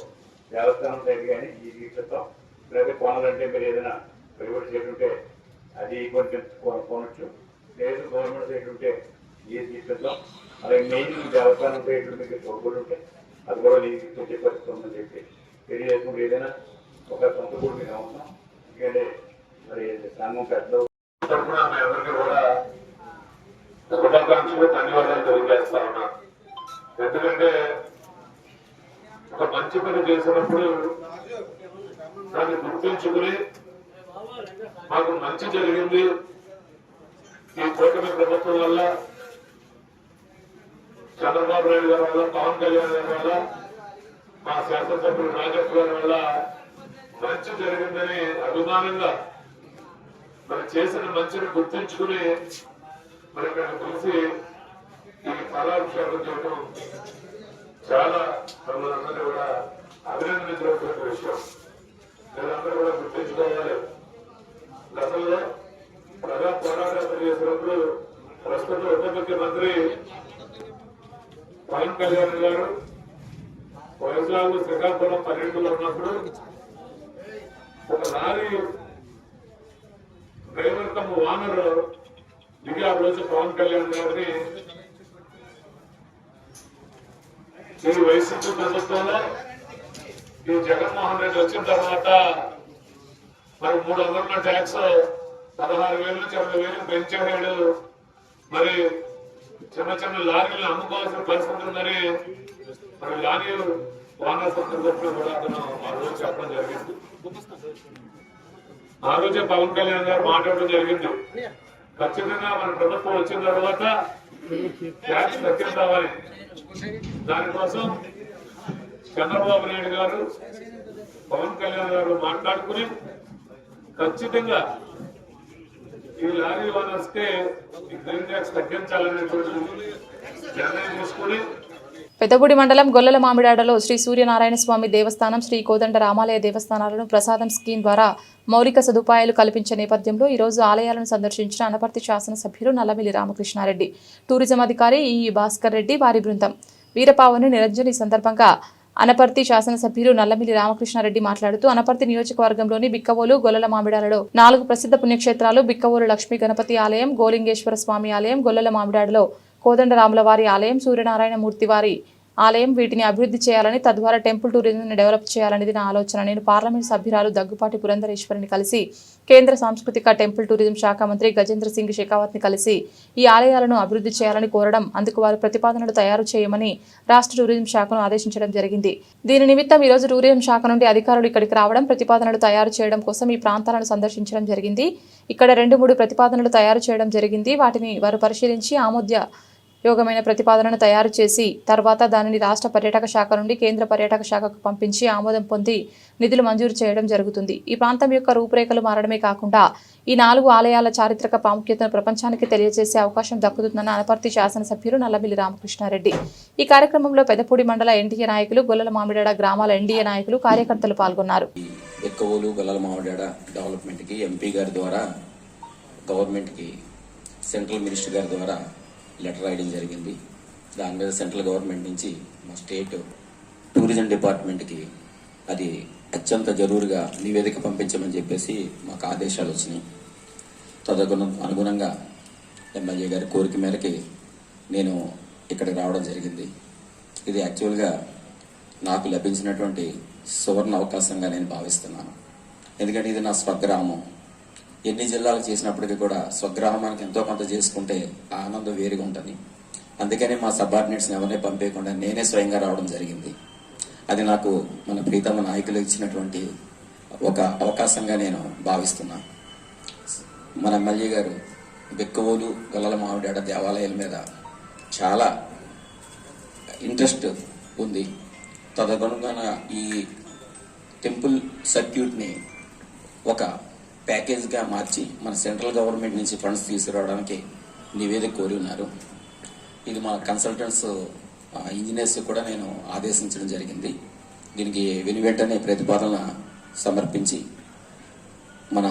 దేవస్థానం సైడ్ కానీ ఈ తీసుకొస్తాం. లేకపోతే కొనాలంటే మీరు ఏదైనా ప్రైవేట్ సైడ్ ఉంటే అది కొంచెం కొనొచ్చు, లేదు గవర్నమెంట్ సైడ్ ఉంటే ఇది తీసుకొస్తాం. అలాగే మెయిన్ దేవస్థానం సైడ్ మీకు తోడుగుడు ఉంటే అది కూడా నీకు తీసుకొచ్చే పరిస్థితి ఉందని చెప్పి తెలియజేసుకుంటే ఏదైనా ఒక సొంత కూడా మీకు అవసరం. ఎందుకంటే మరి సంఘం పెద్దలు ఎవరికి కూడా శుభాకాంక్షలు ధన్యవాదాలు తెలియజేస్తా ఉన్నా. ఎందుకంటే ఒక మంచి పని చేసినప్పుడు దాన్ని గుర్తించుకుని మాకు మంచి జరిగింది ఈ కూటమి ప్రభుత్వం వల్ల, చంద్రబాబు నాయుడు గారి వల్ల, పవన్ కళ్యాణ్ గారి వల్ల, మా శాసనసభ్యులు రాజేష్ గారి వల్ల మంచి జరిగిందని అభిమానంగా మరి చేసిన మంచిని గుర్తించుకుని మరి ఇక్కడ కలిసి ఈ ఫలాభిషేకం చేయడం చాలా మమ్మల్ని కూడా అభినందించినటువంటి విషయం. మీరందరూ కూడా గుర్తించుకోవాలి. గతంలో ప్రజా పోరాటాలు చేసినప్పుడు ప్రస్తుత ఉప ముఖ్యమంత్రి పవన్ కళ్యాణ్ గారు వైజాగ్ శ్రీకాకుళం పర్యటనలో ఉన్నప్పుడు ఒక లారీ డ్రైవర్ తమ వానర్ దిగి ఆ రోజు పవన్ కళ్యాణ్ గారిని ఈ వైసీపీ ప్రభుత్వంలో ఈ జగన్మోహన్ రెడ్డి వచ్చిన తర్వాత మరి 300 ట్యాక్స్ 16,000 నుంచి 20,000 పెంచాడు. మరి చిన్న చిన్న లారీలను అమ్ముకోవాల్సిన పరిస్థితి ఉందని మరి లారీ వానర్ సందర్భంలో కూడా అతను ఆ రోజు చెప్పడం జరిగింది. ఆ రోజే పవన్ కళ్యాణ్ గారు మాట్లాడడం జరిగింది. ఖచ్చితంగా మన ప్రభుత్వం వచ్చిన తర్వాత ట్యాక్స్ తగ్గించాలని, దానికోసం చంద్రబాబు నాయుడు గారు పవన్ కళ్యాణ్ గారు మాట్లాడుకుని ఖచ్చితంగా ఈ లారీ ఓనర్స్ కే గ్రీన్ ట్యాక్స్ తగ్గించాలనేటువంటి నిర్ణయం తీసుకుని పెద్దపూడి మండలం గొల్లల మామిడాడలో శ్రీ సూర్యనారాయణ స్వామి దేవస్థానం, శ్రీ కోదండ రామాలయ దేవస్థానాలను ప్రసాదం స్కీమ్ ద్వారా మౌలిక సదుపాయాలు కల్పించే నేపథ్యంలో ఈరోజు ఆలయాలను సందర్శించిన అనపర్తి శాసనసభ్యులు నల్లమిల్లి రామకృష్ణారెడ్డి, టూరిజం అధికారి ఈ భాస్కర్ రెడ్డి, వారి బృందం, వీరపావని నిరంజన్. ఈ సందర్భంగా అనపర్తి శాసనసభ్యులు నల్లమిల్లి రామకృష్ణారెడ్డి మాట్లాడుతూ అనపర్తి నియోజకవర్గంలోని బిక్కవోలు, గొల్లల మామిడాడలో 4 ప్రసిద్ధ పుణ్యక్షేత్రాలు బిక్కవోలు లక్ష్మీ గణపతి ఆలయం, గోలింగేశ్వర స్వామి ఆలయం, గొల్లల మామిడాడలో కోదండరాముల వారి ఆలయం, సూర్యనారాయణ మూర్తి వారి ఆలయం, వీటిని అభివృద్ధి చేయాలని, తద్వారా టెంపుల్ టూరిజంను డెవలప్ చేయాలనేది నా ఆలోచన. నేను పార్లమెంట్ సభ్యురాలు దగ్గుపాటి పురంధరేశ్వరిని కలిసి కేంద్ర సాంస్కృతిక టెంపుల్ టూరిజం శాఖ మంత్రి గజేంద్ర సింగ్ షెకావత్ని కలిసి ఈ ఆలయాలను అభివృద్ధి చేయాలని కోరడం, అందుకు వారు ప్రతిపాదనలు తయారు చేయమని రాష్ట్ర టూరిజం శాఖను ఆదేశించడం జరిగింది. దీని నిమిత్తం ఈరోజు టూరిజం శాఖ నుండి అధికారులు ఇక్కడికి రావడం, ప్రతిపాదనలు తయారు చేయడం కోసం ఈ ప్రాంతాలను సందర్శించడం జరిగింది. ఇక్కడ 2-3 ప్రతిపాదనలు తయారు చేయడం జరిగింది. వాటిని వారు పరిశీలించి యోగమైన ప్రతిపాదనను తయారు చేసి తర్వాత దానిని రాష్ట్ర పర్యాటక శాఖ నుండి కేంద్ర పర్యాటక శాఖకు పంపించి ఆమోదం పొంది నిధులు మంజూరు చేయడం జరుగుతుంది. ఈ ప్రాంతం యొక్క రూపురేఖలు మారడమే కాకుండా ఈ 4 ఆలయాల చారిత్రక ప్రాముఖ్యతను ప్రపంచానికి తెలియజేసే అవకాశం దక్కుతుందన్న అనపర్తి శాసనసభ్యులు నల్లమిల్లి రామకృష్ణారెడ్డి. ఈ కార్యక్రమంలో పెద్దపూడి మండల ఎన్డీఏ నాయకులు, గొల్లల మామిడాడ గ్రామాల ఎన్డీఏ నాయకులు, కార్యకర్తలు పాల్గొన్నారు. ఎక్కువలు గొల్లల మామిడాడ డెవలప్మెంట్కి ఎంపీ గారి ద్వారా గవర్నమెంట్కి సెంట్రల్ మినిస్టర్ గారి ద్వారా లెటర్ రాయడం జరిగింది. దాని మీద సెంట్రల్ గవర్నమెంట్ నుంచి మా స్టేట్ టూరిజం డిపార్ట్మెంట్కి అది అత్యంత జరూరుగా నివేదిక పంపించమని చెప్పేసి మాకు ఆదేశాలు వచ్చినాయి. అనుగుణంగా ఎమ్మెల్యే గారి కోరిక మేరకి నేను ఇక్కడికి రావడం జరిగింది. ఇది యాక్చువల్గా నాకు లభించినటువంటి సువర్ణ అవకాశంగా నేను భావిస్తున్నాను. ఎందుకంటే ఇది నా స్వగ్రామం. ఎన్ని జిల్లాలు చేసినప్పటికీ కూడా స్వగ్రామానికి ఎంతో కొంత చేసుకుంటే ఆనందం వేరుగా ఉంటుంది. అందుకని మా సబార్డినేట్స్ని ఎవరిని పంపేయకుండా నేనే స్వయంగా రావడం జరిగింది. అది నాకు మన ప్రీతమ నాయకులు ఇచ్చినటువంటి ఒక అవకాశంగా నేను భావిస్తున్నా. మన ఎమ్మెల్యే గారు బిక్కవోలు, గొల్లల మామిడాడ దేవాలయాల మీద చాలా ఇంట్రెస్ట్ ఉంది. తదనుగుణంగా ఈ టెంపుల్ సర్క్యూట్ని ఒక ప్యాకేజ్గా మార్చి మన సెంట్రల్ గవర్నమెంట్ నుంచి ఫండ్స్ తీసుకురావడానికి నివేదిక కోరి ఉన్నారు. ఇది మా కన్సల్టెంట్స్ ఇంజనీర్స్ కూడా నేను ఆదేశించడం జరిగింది. దీనికి వెనువెంటనే ప్రతిపాదన సమర్పించి మన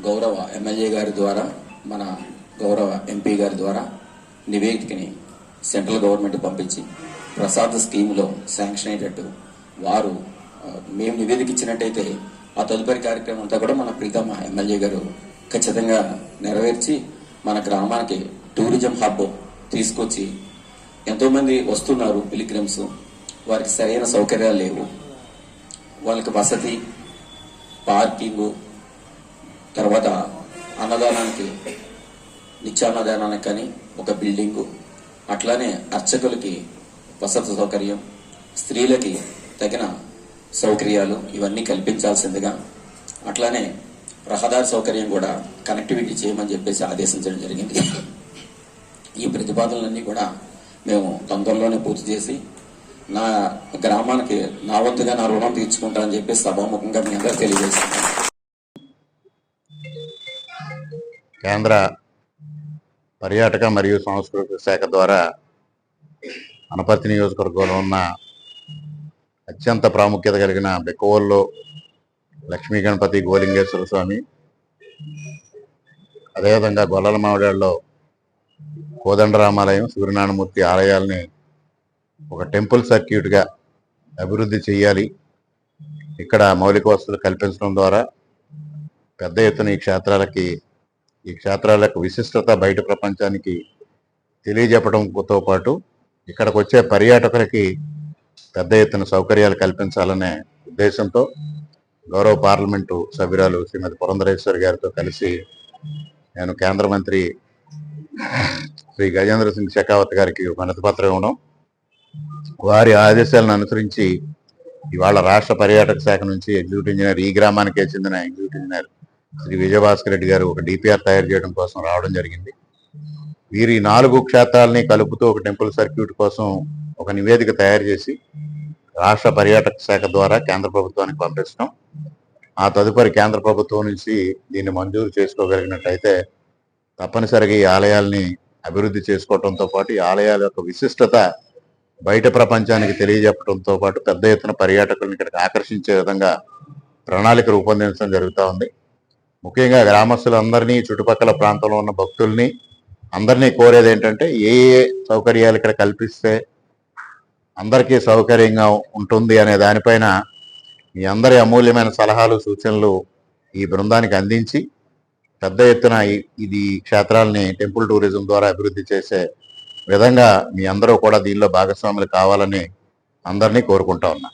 గౌరవ ఎమ్మెల్యే గారి ద్వారా, మన గౌరవ ఎంపీ గారి ద్వారా నివేదికని సెంట్రల్ గవర్నమెంట్ పంపించి ప్రసాద్ స్కీమ్లో శాంక్షన్ అయ్యేటట్టు వారు మేము నివేదిక ఇచ్చినట్టయితే ఆ తదుపరి కార్యక్రమం అంతా కూడా మన ప్రీతమ ఎమ్మెల్యే గారు ఖచ్చితంగా నెరవేర్చి మన గ్రామానికి టూరిజం హబ్ తీసుకొచ్చి ఎంతోమంది వస్తున్నారు పిలిగ్రిమ్స్, వారికి సరైన సౌకర్యాలు లేవు. వాళ్ళకి వసతి, పార్కింగు, తర్వాత అన్నదానానికి నిత్యాన్నదానానికి కానీ ఒక బిల్డింగు, అట్లానే అర్చకులకి వసతి సౌకర్యం, స్త్రీలకి తగిన సౌకర్యాలు ఇవన్నీ కల్పించాల్సిందిగా, అట్లానే రహదారి సౌకర్యం కూడా కనెక్టివిటీ చేయమని చెప్పేసి ఆదేశించడం జరిగింది. ఈ ప్రతిపాదనలన్నీ కూడా మేము తొందరలోనే పూర్తి చేసి నా గ్రామానికి నా వంతుగా నా రుణం తీర్చుకుంటానని చెప్పి సభాముఖంగా మీ అందరూ తెలియజేస్తున్నాను. కేంద్ర పర్యాటక మరియు సాంస్కృతిక శాఖ ద్వారా అనపర్తి నియోజకవర్గంలో ఉన్న అత్యంత ప్రాముఖ్యత కలిగిన బెక్కవోల్లో లక్ష్మీ గణపతి గోలింగేశ్వర స్వామి, అదేవిధంగా గొల్లల మామిడాడలో కోదండరామాలయం, సూర్యనారాయణమూర్తి ఆలయాల్ని ఒక టెంపుల్ సర్క్యూట్గా అభివృద్ధి చేయాలి. ఇక్కడ మౌలిక వసతులు కల్పించడం ద్వారా పెద్ద ఎత్తున ఈ క్షేత్రాలకు విశిష్టత బయట ప్రపంచానికి తెలియజెప్పడంతో పాటు ఇక్కడికి వచ్చే పర్యాటకులకి పెద్ద ఎత్తున సౌకర్యాలు కల్పించాలనే ఉద్దేశంతో గౌరవ పార్లమెంటు సభ్యురాలు శ్రీమతి పురంధరేశ్వరి గారితో కలిసి నేను కేంద్ర మంత్రి శ్రీ గజేంద్ర సింగ్ షెకావత్ గారికి ఒక వినతిపత్రం ఇవ్వడం, వారి ఆదేశాలను అనుసరించి ఇవాళ రాష్ట్ర పర్యాటక శాఖ నుంచి ఎగ్జిక్యూటివ్ ఇంజనీర్, ఈ గ్రామానికే చెందిన ఎగ్జిక్యూటివ్ ఇంజనీర్ శ్రీ విజయభాస్కర్ రెడ్డి గారు ఒక డిపిఆర్ తయారు చేయడం కోసం రావడం జరిగింది. వీరి 4 క్షేత్రాలని కలుపుతూ ఒక టెంపుల్ సర్క్యూట్ కోసం ఒక నివేదిక తయారు చేసి రాష్ట్ర పర్యాటక శాఖ ద్వారా కేంద్ర ప్రభుత్వానికి పంపించడం, ఆ తదుపరి కేంద్ర ప్రభుత్వం నుంచి దీన్ని మంజూరు చేసుకోగలిగినట్టయితే తప్పనిసరిగా ఈ ఆలయాల్ని అభివృద్ధి చేసుకోవడంతో పాటు ఈ ఆలయాల యొక్క విశిష్టత బయట ప్రపంచానికి తెలియజెప్పడంతో పాటు పెద్ద ఎత్తున పర్యాటకులను ఇక్కడికి ఆకర్షించే విధంగా ప్రణాళిక రూపొందించడం జరుగుతూ ఉంది. ముఖ్యంగా గ్రామస్తులందరినీ, చుట్టుపక్కల ప్రాంతంలో ఉన్న భక్తుల్ని అందరినీ కోరేది ఏంటంటే ఏ సౌకర్యాలు ఇక్కడ కల్పిస్తే అందరికీ సౌకర్యంగా ఉంటుంది అనే దానిపైన మీ అందరి అమూల్యమైన సలహాలు, సూచనలు ఈ బృందానికి అందించి పెద్ద ఎత్తున ఇది క్షేత్రాలని టెంపుల్ టూరిజం ద్వారా అభివృద్ధి చేసే విధంగా మీ అందరూ కూడా దీనిలో భాగస్వాములు కావాలని అందరినీ కోరుకుంటా ఉన్నా.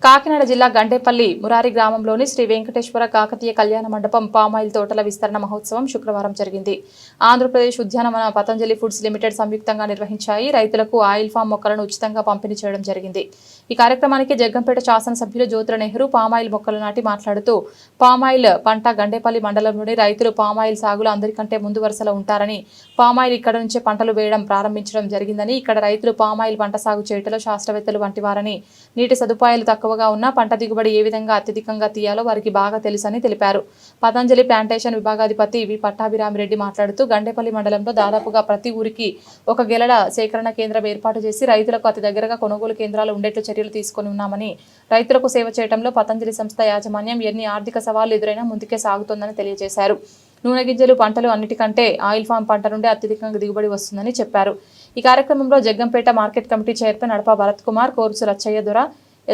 కాకినాడ జిల్లా గండేపల్లి మురారి గ్రామంలోని శ్రీ వెంకటేశ్వర కాకతీయ కళ్యాణ మండపం పామాయిల్ తోటల విస్తరణ మహోత్సవం శుక్రవారం జరిగింది. ఆంధ్రప్రదేశ్ ఉద్యానవన, పతంజలి ఫుడ్స్ లిమిటెడ్ సంయుక్తంగా నిర్వహించాయి. రైతులకు ఆయిల్ ఫామ్ మొక్కలను ఉచితంగా పంపిణీ చేయడం జరిగింది. ఈ కార్యక్రమానికి జగ్గంపేట శాసనసభ్యులు జ్యోతుల నెహ్రూ పామాయిల్ మొక్కలు నాటి మాట్లాడుతూ పామాయిల్ పంట గండేపల్లి మండలంలోని రైతులు పామాయిల్ సాగులో అందరికంటే ముందు వరుసలో ఉంటారని, పామాయిల్ ఇక్కడ నుంచే పంటలు వేయడం ప్రారంభించడం జరిగిందని, ఇక్కడ రైతులు పామాయిల్ పంట సాగు చేయటంలో శాస్త్రవేత్తలు వంటి వారని, నీటి సదుపాయాలు తక్కువగా ఉన్న పంట దిగుబడి ఏ విధంగా అత్యధికంగా తీయాలో వారికి బాగా తెలుసని తెలిపారు. పతంజలి ప్లాంటేషన్ విభాగాధిపతి వి పట్టాభిరామిరెడ్డి మాట్లాడుతూ గండేపల్లి మండలంలో దాదాపుగా ప్రతి ఊరికి ఒక గెలల సేకరణ కేంద్రం ఏర్పాటు చేసి రైతులకు అతి దగ్గరగా కొనుగోలు కేంద్రాలు ఉండేట్లు చర్యలు తీసుకుని ఉన్నామని, రైతులకు సేవ చేయడంలో పతంజలి సంస్థ యాజమాన్యం ఎన్ని ఆర్థిక సవాళ్లు ఎదురైనా ముందుకే సాగుతోందని తెలియజేశారు. నూనె గింజలు పంటలు అన్నిటికంటే ఆయిల్ ఫామ్ పంట నుండి అత్యధికంగా దిగుబడి వస్తుందని చెప్పారు. ఈ కార్యక్రమంలో Jaggampeta market committee chairman Nadapa Bharat Kumar, Korsu Rachaiah Dora,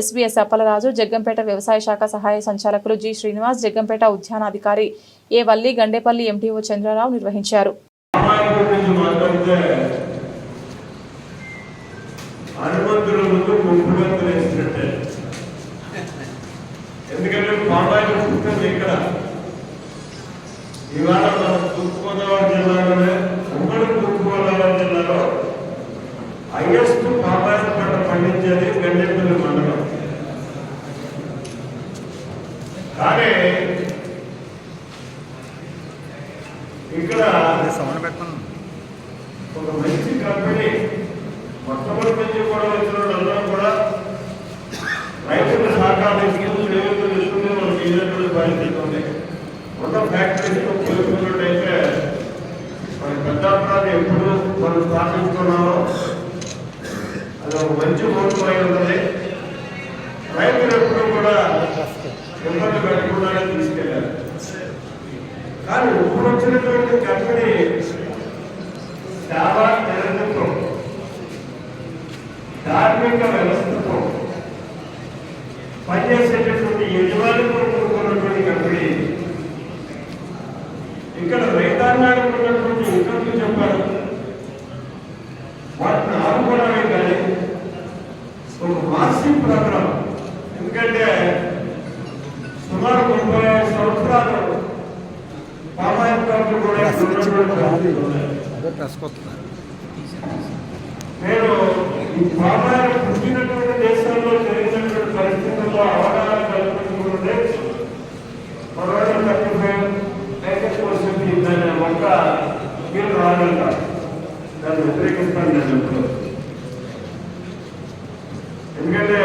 SBS Appalaraju, Jaggampeta వ్యవసాయ శాఖ సహాయ సంచాలకులు జి శ్రీనివాస్, జగ్గంపేట ఉద్యానాధికారి ఏ వల్లి, గండేపల్లి ఎంటీఓ చంద్రరావు నిర్వహించారు. హైయెస్ట్ పామాయిల్ పంట పండించేది గండేపల్లి మండలం. కానీ ఇక్కడ ఒక మంచి కంపెనీ మొట్టమొదటి నుంచి కూడా వచ్చిన వాళ్ళందరూ కూడా రైతుల సహకారం తీసుకుని రైతులు తీసుకుని వాళ్ళకి ఇచ్చినటువంటి పరిస్థితి ఉంది. ఉన్న ఫ్యాక్టరీస్లో పోల్చుకున్నట్టయితే మన పెద్దాపురాన్ని ఎప్పుడు మనం స్థాపించుకున్నామో అది ఒక మంచి మోసమై ఉన్నది. రైతులు ఎప్పుడు కూడా ఇబ్బంది పెట్టకుండానే తీసుకెళ్ళారు. కానీ ఇప్పుడు వచ్చినటువంటి కంపెనీ చాలా నిరంతరం ధార్మిక వ్యవస్థతో పనిచేసేటటువంటి యజమానితో కూడుకున్నటువంటి కంపెనీ. ఇక్కడ రైతాంగానికి ఉన్నటువంటి ఇబ్బందులు చెప్పారు, వాటిని ఆదుకోవడమే కానీ ఒక మార్సింగ్ ప్రోగ్రాం. ఎందుకంటే సుమారు 35 సంవత్సరాలు పామాయిల్ తోటలు కూడా నేను ఈ పామాయిల్ పుట్టినటువంటి దేశాల్లో జరిగినటువంటి పరిస్థితుల్లో అవగాహన కల్పించుకుంటే మరొక 35% దాని మొక్క మీరు రాగలగా దాన్ని వ్యతిరేకిస్తాను నేను చెప్తాను. ఎందుకంటే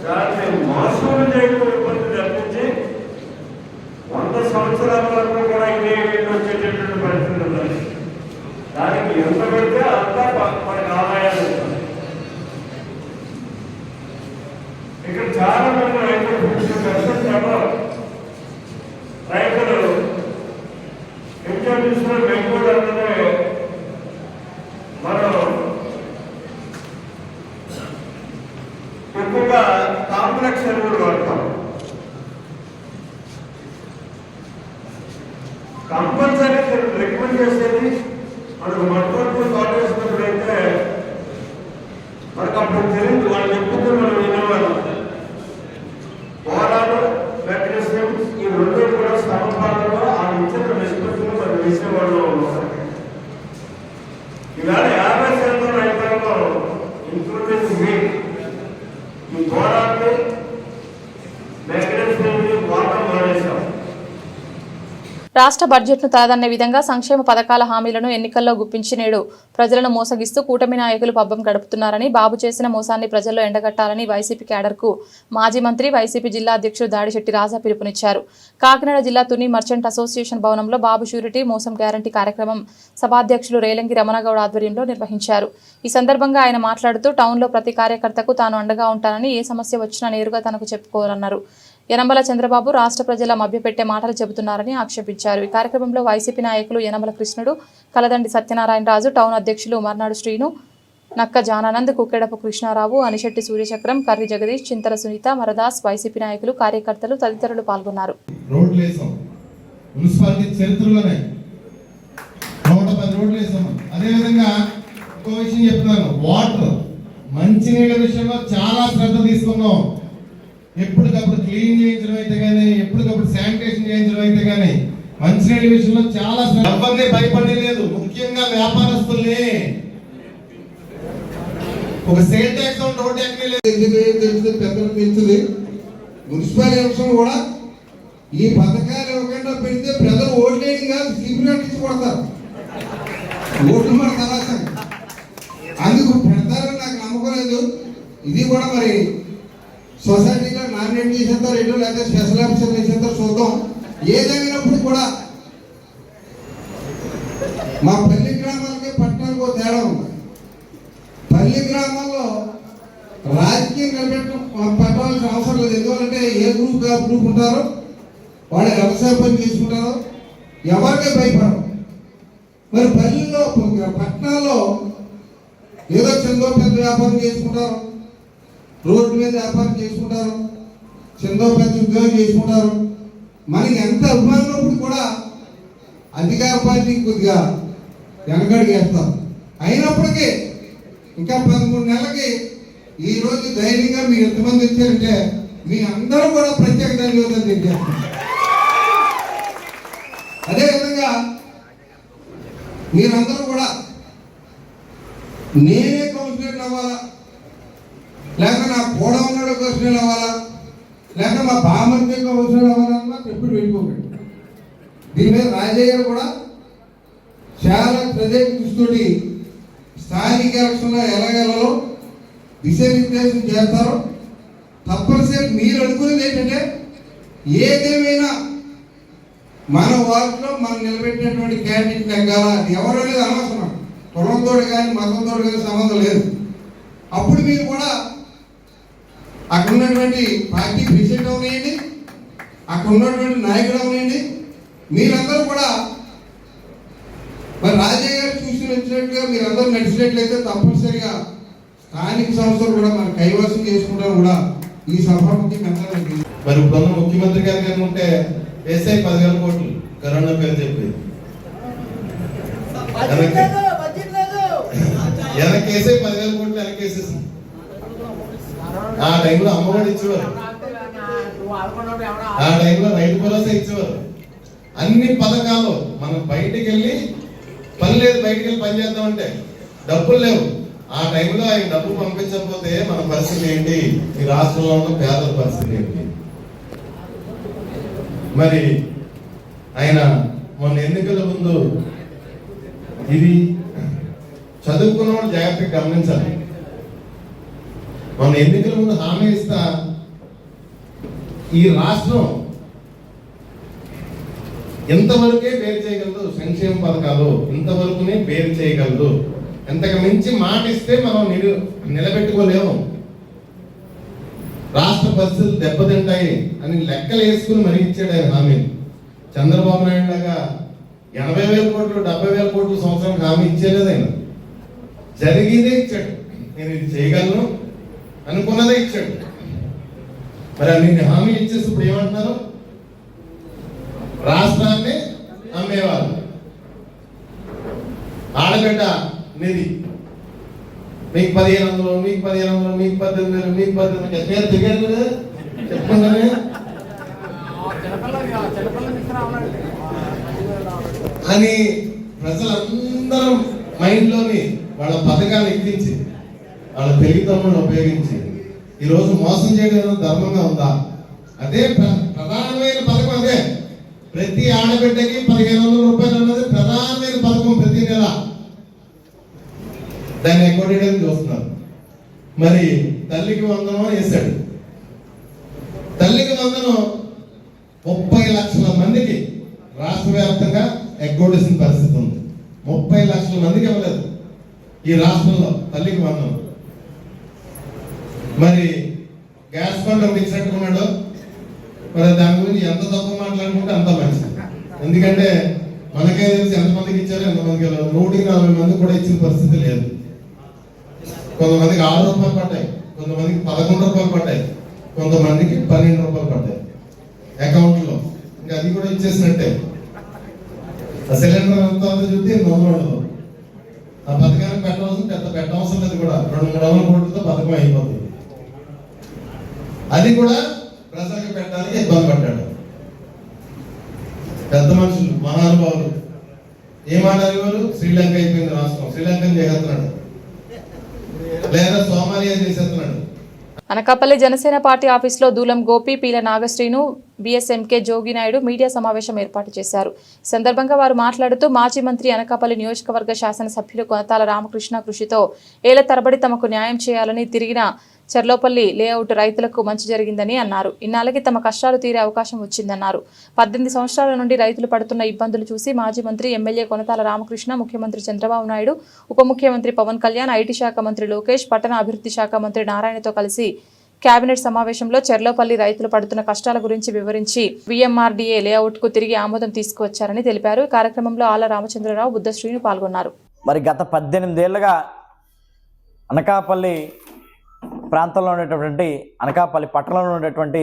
దాన్ని మోసం చేయడం ఇబ్బంది తప్పించి 100 సంవత్సరాల వరకు కూడా ఇదే వచ్చేటటువంటి పరిస్థితి ఉన్నాయి. దానికి ఎంత పెడితే అంతా మనకి ఆదాయాలు వస్తాయి. ఇక్కడ చాలా మంది రైతులు 50% రైతులు ఇంట్లో బెంగళూరు అంటే మనం ఎక్కువగా కాంప్లెక్స్ ఎరువులు వాడతాం. కంపల్సరీ రికమెండ్ చేసేది మనకు మొట్టమొదటి కాలేసినప్పుడు అయితే మనకు అప్పుడు తెలియదు, వాళ్ళు చెప్తే మనం వినేవాళ్ళం. పోరాడు మెకానిజం ఈ రెండు కూడా సమపాలనలో ఆ ఇచ్చిన నిష్పత్తిలో మనం వేసేవాళ్ళు ఉన్నారు. ఇవాళ 50% రైతులలో ఇంక్లూడింగ్ మీ ఈ పోరాడు మెకానిజం వాడడం మానేశాం. రాష్ట్ర బడ్జెట్ను తలదన్నే విధంగా సంక్షేమ పథకాల హామీలను ఎన్నికల్లో గుప్పించి నేడు ప్రజలను మోసగిస్తూ కూటమి నాయకులు పబ్బం గడుపుతున్నారని, బాబు చేసిన మోసాన్ని ప్రజల్లో ఎండగట్టాలని వైసీపీ క్యాడర్కు మాజీ మంత్రి వైసీపీ జిల్లా అధ్యక్షుడు దాడిశెట్టి రాజా పిలుపునిచ్చారు. కాకినాడ జిల్లా తుని మర్చెంట్ అసోసియేషన్ భవనంలో బాబు షూరిటీ మోసం గ్యారంటీ కార్యక్రమం సభాధ్యక్షులు రేలంగి రమణగౌడ్ ఆధ్వర్యంలో నిర్వహించారు. ఈ సందర్భంగా ఆయన మాట్లాడుతూ టౌన్లో ప్రతి కార్యకర్తకు తాను అండగా ఉంటానని, ఏ సమస్య వచ్చినా నేరుగా తనకు చెప్పుకోవాలన్నారు. యనమల చంద్రబాబు రాష్ట్ర ప్రజల మభ్యపెట్టే మాటలు చెబుతున్నారని ఆక్షేపించారు. ఈ కార్యక్రమంలో వైసీపీ నాయకులు యనమల కృష్ణుడు, కలదండి సత్యనారాయణరాజు, టౌన్ అధ్యక్షులు మర్నాడు శ్రీను, నక్క జానానంద్, కుక్కెడపు కృష్ణారావు, అనిశెట్టి సూర్యచక్రం, కర్రి జగదీష్, చింతల సునీత, మరదాస్, వైసీపీ నాయకులు, కార్యకర్తలు తదితరులు పాల్గొన్నారు. మంచినీళ్ళ విషయంలో చాలా శ్రద్ధ తీసుకున్నాం. ఎప్పటికప్పుడు క్లీన్ చేయించడం అయితే కానీ, ఎప్పటికప్పుడు శానిటేషన్ చేయించడం అయితే కానీ, మంచినీళ్ళ విషయంలో చాలా ఎవరిని భయపడే లేదు. ముఖ్యంగా వ్యాపారస్తుల్ని ఒక సేల్ ట్యాక్స్ రోడ్ ట్యాక్స్ పెద్దలు పెంచుది. మున్సిపల్ ఎలక్షన్ కూడా ఈ పథకాలు ఇవ్వకుండా పెడితే ప్రజలు ఓట్లేని కాదు, సీపీఆర్ ఇచ్చి కొడతారు, ఓట్లు మన తర్వాత అందుకు పెడతారని నాకు నమ్మకం లేదు. ఇది కూడా మరి సొసైటీలో నామినేట్ చేసేస్తారు, ఎన్నో లేదా స్పెషల్ ఆఫీసర్ చేసేస్తారు, చూద్దాం. ఏదైనప్పుడు కూడా మా పల్లి గ్రామాలకి పట్టణాలకు తేడా ఉంది. పల్లి గ్రామాల్లో రాజకీయం పెట్టవలసిన అవసరం లేదు. ఎందుకంటే ఏ గ్రూప్ ఉంటారో వాళ్ళు వ్యవసాయ పని చేసుకుంటారో ఎవరికే భయపడరు. మరి పల్లెల్లో పట్టణాల్లో ఏదో చిన్న పెద్ద వ్యాపారం చేసుకుంటారు, రోడ్డు మీద వ్యాపారం చేసుకుంటారు, చిన్న పెద్ద ఉద్యోగం చేసుకుంటారు. మనకి ఎంత అభిమానప్పుడు కూడా అధికార పార్టీ కొద్దిగా వెనకడుగు వేస్తారు. అయినప్పటికీ ఇంకా 13 నెలలకి ఈ రోజు ధైర్యంగా మీరు ఎంతమంది వచ్చారంటే మీ అందరూ కూడా ప్రత్యేక ధన్యవాదాలు తెలియజేస్తున్నారు. అదేవిధంగా మీరందరూ కూడా నేనే కౌన్సిలర్ అవ్వాలా, లేక నా కూడా ఉన్నాడు కౌన్సిలర్ అవ్వాలా, లేక మా బామర్ది కౌన్సిలర్ అవ్వాలన్నా ఎప్పుడు వెళ్ళిపోకండి. దీని మీద రాజయ్య గారు కూడా చాలా ప్రత్యేక దృష్టితోటి స్థానిక ఎలక్షన్లో ఎలాగెలలో దిశానిర్దేశం చేస్తారో తప్పనిసరి మీరు అనుకునేది ఏంటంటే ఏదేమైనా మన వార్డులో మనం నిలబెట్టినటువంటి క్యాండిడేట్ నెగ్గాల ఎవరు అనేది అనవసరం, కులంతో కానీ మతంతో కానీ సంబంధం లేదు. అప్పుడు మీరు కూడా అక్కడ ఉన్నటువంటి పార్టీ ప్రెసిడెంట్ అవనియండి, అక్కడ ఉన్నటువంటి నాయకుడు అవనియండి, మీరందరూ కూడా మరి రాజయ్య గారు చూసి వచ్చినట్టుగా మీరందరూ నడిచినట్లయితే తప్పనిసరిగా స్థానిక సంస్థలు కూడా మన కైవసం చేసుకుంటారు కూడా ఈ సభాముఖి మెంతాలండి. మరి ఇప్పుడున్న ముఖ్యమంత్రి గారు కనుకుంటే వేసాయి 10,000 కోట్లు కరోనా పేరు చెప్పి వెనకేసే 10,000 కోట్లు వెనకేసేసి ఆ టైంలో అమ్మఒడి ఇచ్చేవారు, ఆ టైంలో రైతు భరోసా ఇచ్చేవారు. అన్ని పథకాలు మనం బయటికి వెళ్ళి పని లేదు, బయటికి వెళ్ళి పని చేద్దామంటే డబ్బులు లేవు. ఆ టైంలో ఆయన డబ్బు పంపించకపోతే మన పరిస్థితి ఏంటి, ఈ రాష్ట్రంలో ఉన్న పేదల పరిస్థితి ఏంటి? మరి ఆయన మొన్న ఎన్నికల ముందు ఇది చదువుకున్న వాళ్ళు జాగ్రత్తగా గమనించాలి. మొన్న ఎన్నికల ముందు హామీ ఇస్తా ఈ రాష్ట్రం ఇంతవరకే పేరు చేయగలదు, సంక్షేమ పథకాలు ఇంతవరకునే పేరు చేయగలదు, ఎంతకు మించి మాట ఇస్తే మనం నిలబెట్టుకోలేము, రాష్ట్ర పరిస్థితులు దెబ్బతింటాయి అని లెక్కలు వేసుకుని మరీ ఇచ్చాడు ఆయన హామీ. చంద్రబాబు నాయుడు లాగా 80,000 కోట్లు 70,000 కోట్లు సంవత్సరానికి హామీ ఇచ్చేలేదు ఆయన. జరిగేదే ఇచ్చాడు, నేను ఇది చేయగలను అనుకున్నదే ఇచ్చాడు. మరి అన్ని హామీ ఇచ్చేసి ఇప్పుడు ఏమంటున్నారు, రాష్ట్రాన్ని అమ్మేవారు, ఆడబిడ్డ నిధి మీకు 1,500, మీకు 1,500, మీకు 18,000, మీకు 18,000 తిరిగారు కదా చెప్పుకున్నానే. అని ప్రజలందరూ మైండ్లోని వాళ్ళ పథకాలు ఎక్కించి వాళ్ళ తెలివితమ్ములను ఉపయోగించి ఈరోజు మోసం చేయడం ధర్మంగా ఉందా? అదే ప్రధానమైన పథకం. అదే ప్రతి ఆడబిడ్డకి 1,500 రూపాయలు అన్నది ప్రధానమైన పథకం ప్రతి నెల. దాన్ని ఎగ్గొట్టేయడానికి చూస్తున్నారు. మరి తల్లికి వందనం వేశాడు. తల్లికి వందనం 30 లక్షల మందికి రాష్ట్ర వ్యాప్తంగా ఎగ్గొట్టేసిన పరిస్థితి ఉంది. 30 లక్షల మందికి ఇవ్వలేదు ఈ రాష్ట్రంలో తల్లికి వందనం. మరి గ్యాస్ బండ్ ఒకటి ఇచ్చినట్టుకున్నాడు. మరి దాని గురించి ఎంత తక్కువ మాట్లాడుకుంటే అంత మంచిది. ఎందుకంటే మనకే తెలిసి ఎంతమందికి ఇచ్చారో ఎంతమందికి 140 మంది కూడా ఇచ్చిన పరిస్థితి లేదు. కొంతమందికి 6 రూపాయలు పడ్డాయి, కొంతమందికి 11 రూపాయలు పడ్డాయి, కొంతమందికి 12 రూపాయలు పడ్డాయి అకౌంట్లో. ఇంకా అది కూడా ఇచ్చేసినట్టే. సిలిండర్ ఎంత చూస్తే 100 ఉండదు. ఆ పథకానికి పెట్టవలసిన లేదు కూడా. 200-300 కోట్లతో పథకం అయిపోతుంది. అది కూడా ప్రజలకు పెట్టడానికి ఇబ్బంది పడ్డాడు. పెద్ద మనుషులు మహానుభావులు ఏమన్నారు, వారు శ్రీలంక అయిపోయింది రాష్ట్రం, శ్రీలంకని చేస్తున్నాడు లేదా సోమాలియా చేసేస్తున్నాడు. అనకాపల్లి జనసేన పార్టీ ఆఫీసులో దూలం గోపి, పీల నాగశ్రీను, బీఎస్ఎంకే జోగినాయుడు మీడియా సమావేశం ఏర్పాటు చేశారు. ఈ సందర్భంగా వారు మాట్లాడుతూ మాజీ మంత్రి అనకాపల్లి నియోజకవర్గ శాసనసభ్యులు కొనతాల రామకృష్ణ కృషితో ఏళ్ల తరబడి తమకు న్యాయం చేయాలని తిరిగిన చెర్లోపల్లి లేఅవుట్ రైతులకు మంచి జరిగిందని అన్నారు. ఇన్నాళ్ళకి తమ కష్టాలు తీరే అవకాశం వచ్చిందన్నారు. 18 సంవత్సరాల నుండి రైతులు పడుతున్న ఇబ్బందులు చూసి మాజీ మంత్రి ఎమ్మెల్యే కొనతాల రామకృష్ణ, ముఖ్యమంత్రి చంద్రబాబు నాయుడు, ఉప ముఖ్యమంత్రి పవన్ కళ్యాణ్, ఐటీ శాఖ మంత్రి లోకేష్, పట్టణ అభివృద్ధి శాఖ మంత్రి నారాయణతో కలిసి కేబినెట్ సమావేశంలో చెర్లోపల్లి రైతులు పడుతున్న కష్టాల గురించి వివరించి వీఎంఆర్డీఏ లేఅవుట్ కు తిరిగి ఆమోదం తీసుకువచ్చారని తెలిపారు. ఈ కార్యక్రమంలో ఆల రామచంద్రరావు, బుద్ధశ్రీను పాల్గొన్నారు. మరి గత 18 ఏళ్లుగా అనకాపల్లి ప్రాంతంలో ఉండేటటువంటి అనకాపల్లి పట్టణంలో ఉండేటువంటి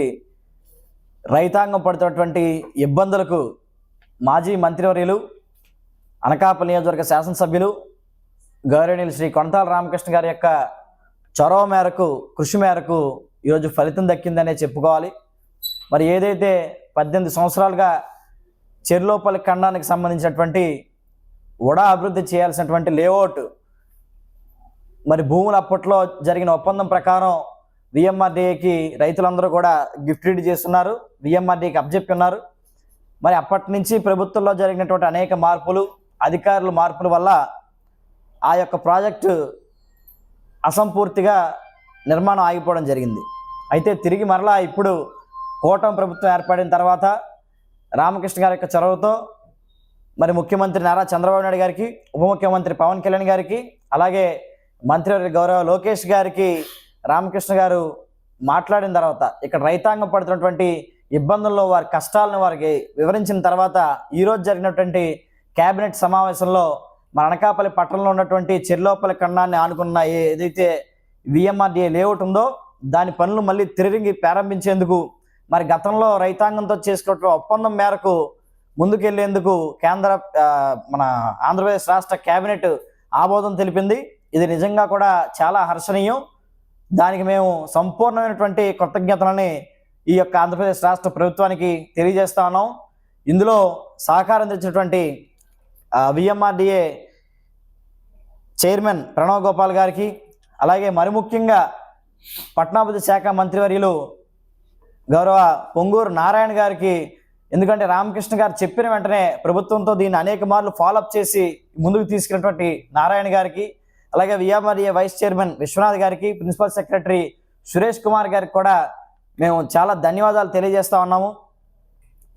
రైతాంగం పడుతున్నటువంటి ఇబ్బందులకు మాజీ మంత్రివర్యులు, అనకాపల్లి నియోజకవర్గ శాసనసభ్యులు గౌరవనీయులు శ్రీ కొనతాల రామకృష్ణ గారి యొక్క చొరవ మేరకు, కృషి మేరకు ఈరోజు ఫలితం దక్కిందనే చెప్పుకోవాలి. మరి ఏదైతే 18 సంవత్సరాలుగా చెర్లోపల్లి ఖండానికి సంబంధించినటువంటి ఉడా అభివృద్ధి చేయాల్సినటువంటి లేఅవుట్, మరి భూములు అప్పట్లో జరిగిన ఒప్పందం ప్రకారం విఎంఆర్డీఏకి రైతులందరూ కూడా గిఫ్ట్ డీడ్ చేస్తున్నారు, విఎంఆర్డీకి అప్పచెప్పి ఉన్నారు. మరి అప్పటి నుంచి ప్రభుత్వంలో జరిగినటువంటి అనేక మార్పులు, అధికారుల మార్పుల వల్ల ఆ యొక్క ప్రాజెక్టు అసంపూర్తిగా నిర్మాణం ఆగిపోవడం జరిగింది. అయితే తిరిగి మరలా ఇప్పుడు కూటమి ప్రభుత్వం ఏర్పడిన తర్వాత రామకృష్ణ గారి యొక్క చొరవతో మరి ముఖ్యమంత్రి నారా చంద్రబాబు నాయుడు గారికి, ఉప ముఖ్యమంత్రి పవన్ కళ్యాణ్ గారికి, అలాగే మంత్రివర్గ గౌరవ లోకేష్ గారికి రామకృష్ణ గారు మాట్లాడిన తర్వాత ఇక్కడ రైతాంగం పడుతున్నటువంటి ఇబ్బందుల్లో వారి కష్టాలను వారికి వివరించిన తర్వాత ఈరోజు జరిగినటువంటి కేబినెట్ సమావేశంలో మన అనకాపల్లి పట్టణంలో ఉన్నటువంటి చెర్లోపల్లి ఖండాన్ని ఆనుకున్న ఏదైతే విఎంఆర్డీఏ లేఅవుట్ ఉందో దాని పనులు మళ్ళీ తిరిగి ప్రారంభించేందుకు మరి గతంలో రైతాంగంతో చేసుకున్న ఒప్పందం మేరకు ముందుకెళ్లేందుకు మన ఆంధ్రప్రదేశ్ రాష్ట్ర కేబినెట్ ఆమోదం తెలిపింది. ఇది నిజంగా కూడా చాలా హర్షణీయం. దానికి మేము సంపూర్ణమైనటువంటి కృతజ్ఞతలని ఈ యొక్క ఆంధ్రప్రదేశ్ రాష్ట్ర ప్రభుత్వానికి తెలియజేస్తా ఉన్నాం. ఇందులో సహకారం తెచ్చినటువంటి విఎంఆర్డీఏ చైర్మన్ ప్రణవ్ గోపాల్ గారికి, అలాగే మరి ముఖ్యంగా పట్టణాభివృద్ధి శాఖ మంత్రివర్యులు గౌరవ పొంగూరు నారాయణ గారికి, ఎందుకంటే రామకృష్ణ గారు చెప్పిన వెంటనే ప్రభుత్వంతో దీన్ని అనేక మార్లు ఫాలోఅప్ చేసి ముందుకు తీసుకున్నటువంటి నారాయణ గారికి, అలాగే విఎంఆర్డీఏ వైస్ చైర్మన్ విశ్వనాథ్ గారికి, ప్రిన్సిపల్ సెక్రటరీ సురేష్ కుమార్ గారికి కూడా మేము చాలా ధన్యవాదాలు తెలియజేస్తా ఉన్నాము.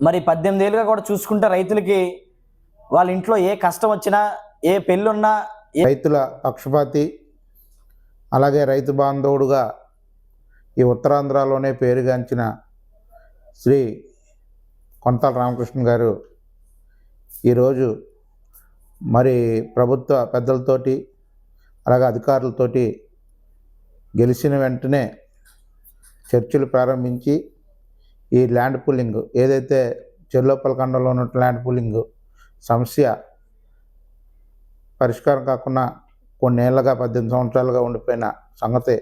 మరి 18 ఏళ్ళుగా కూడా చూసుకుంటే రైతులకి వాళ్ళ ఇంట్లో ఏ కష్టం వచ్చినా, ఏ పెళ్ళున్నా, రైతుల పక్షపాతి, అలాగే రైతు బాంధవుడుగా ఈ ఉత్తరాంధ్రలోనే పేరుగాంచిన శ్రీ కొంతాల రామకృష్ణ గారు ఈరోజు మరి ప్రభుత్వ పెద్దలతోటి అలాగే అధికారులతోటి గెలిచిన వెంటనే చర్చలు ప్రారంభించి ఈ ల్యాండ్ పూలింగ్ ఏదైతే చెర్లోపల్లి ఖండంలో ఉన్న ల్యాండ్ పూలింగ్ సమస్య పరిష్కారం కాకుండా కొన్నేళ్లుగా 18 సంవత్సరాలుగా ఉండిపోయిన సంగతి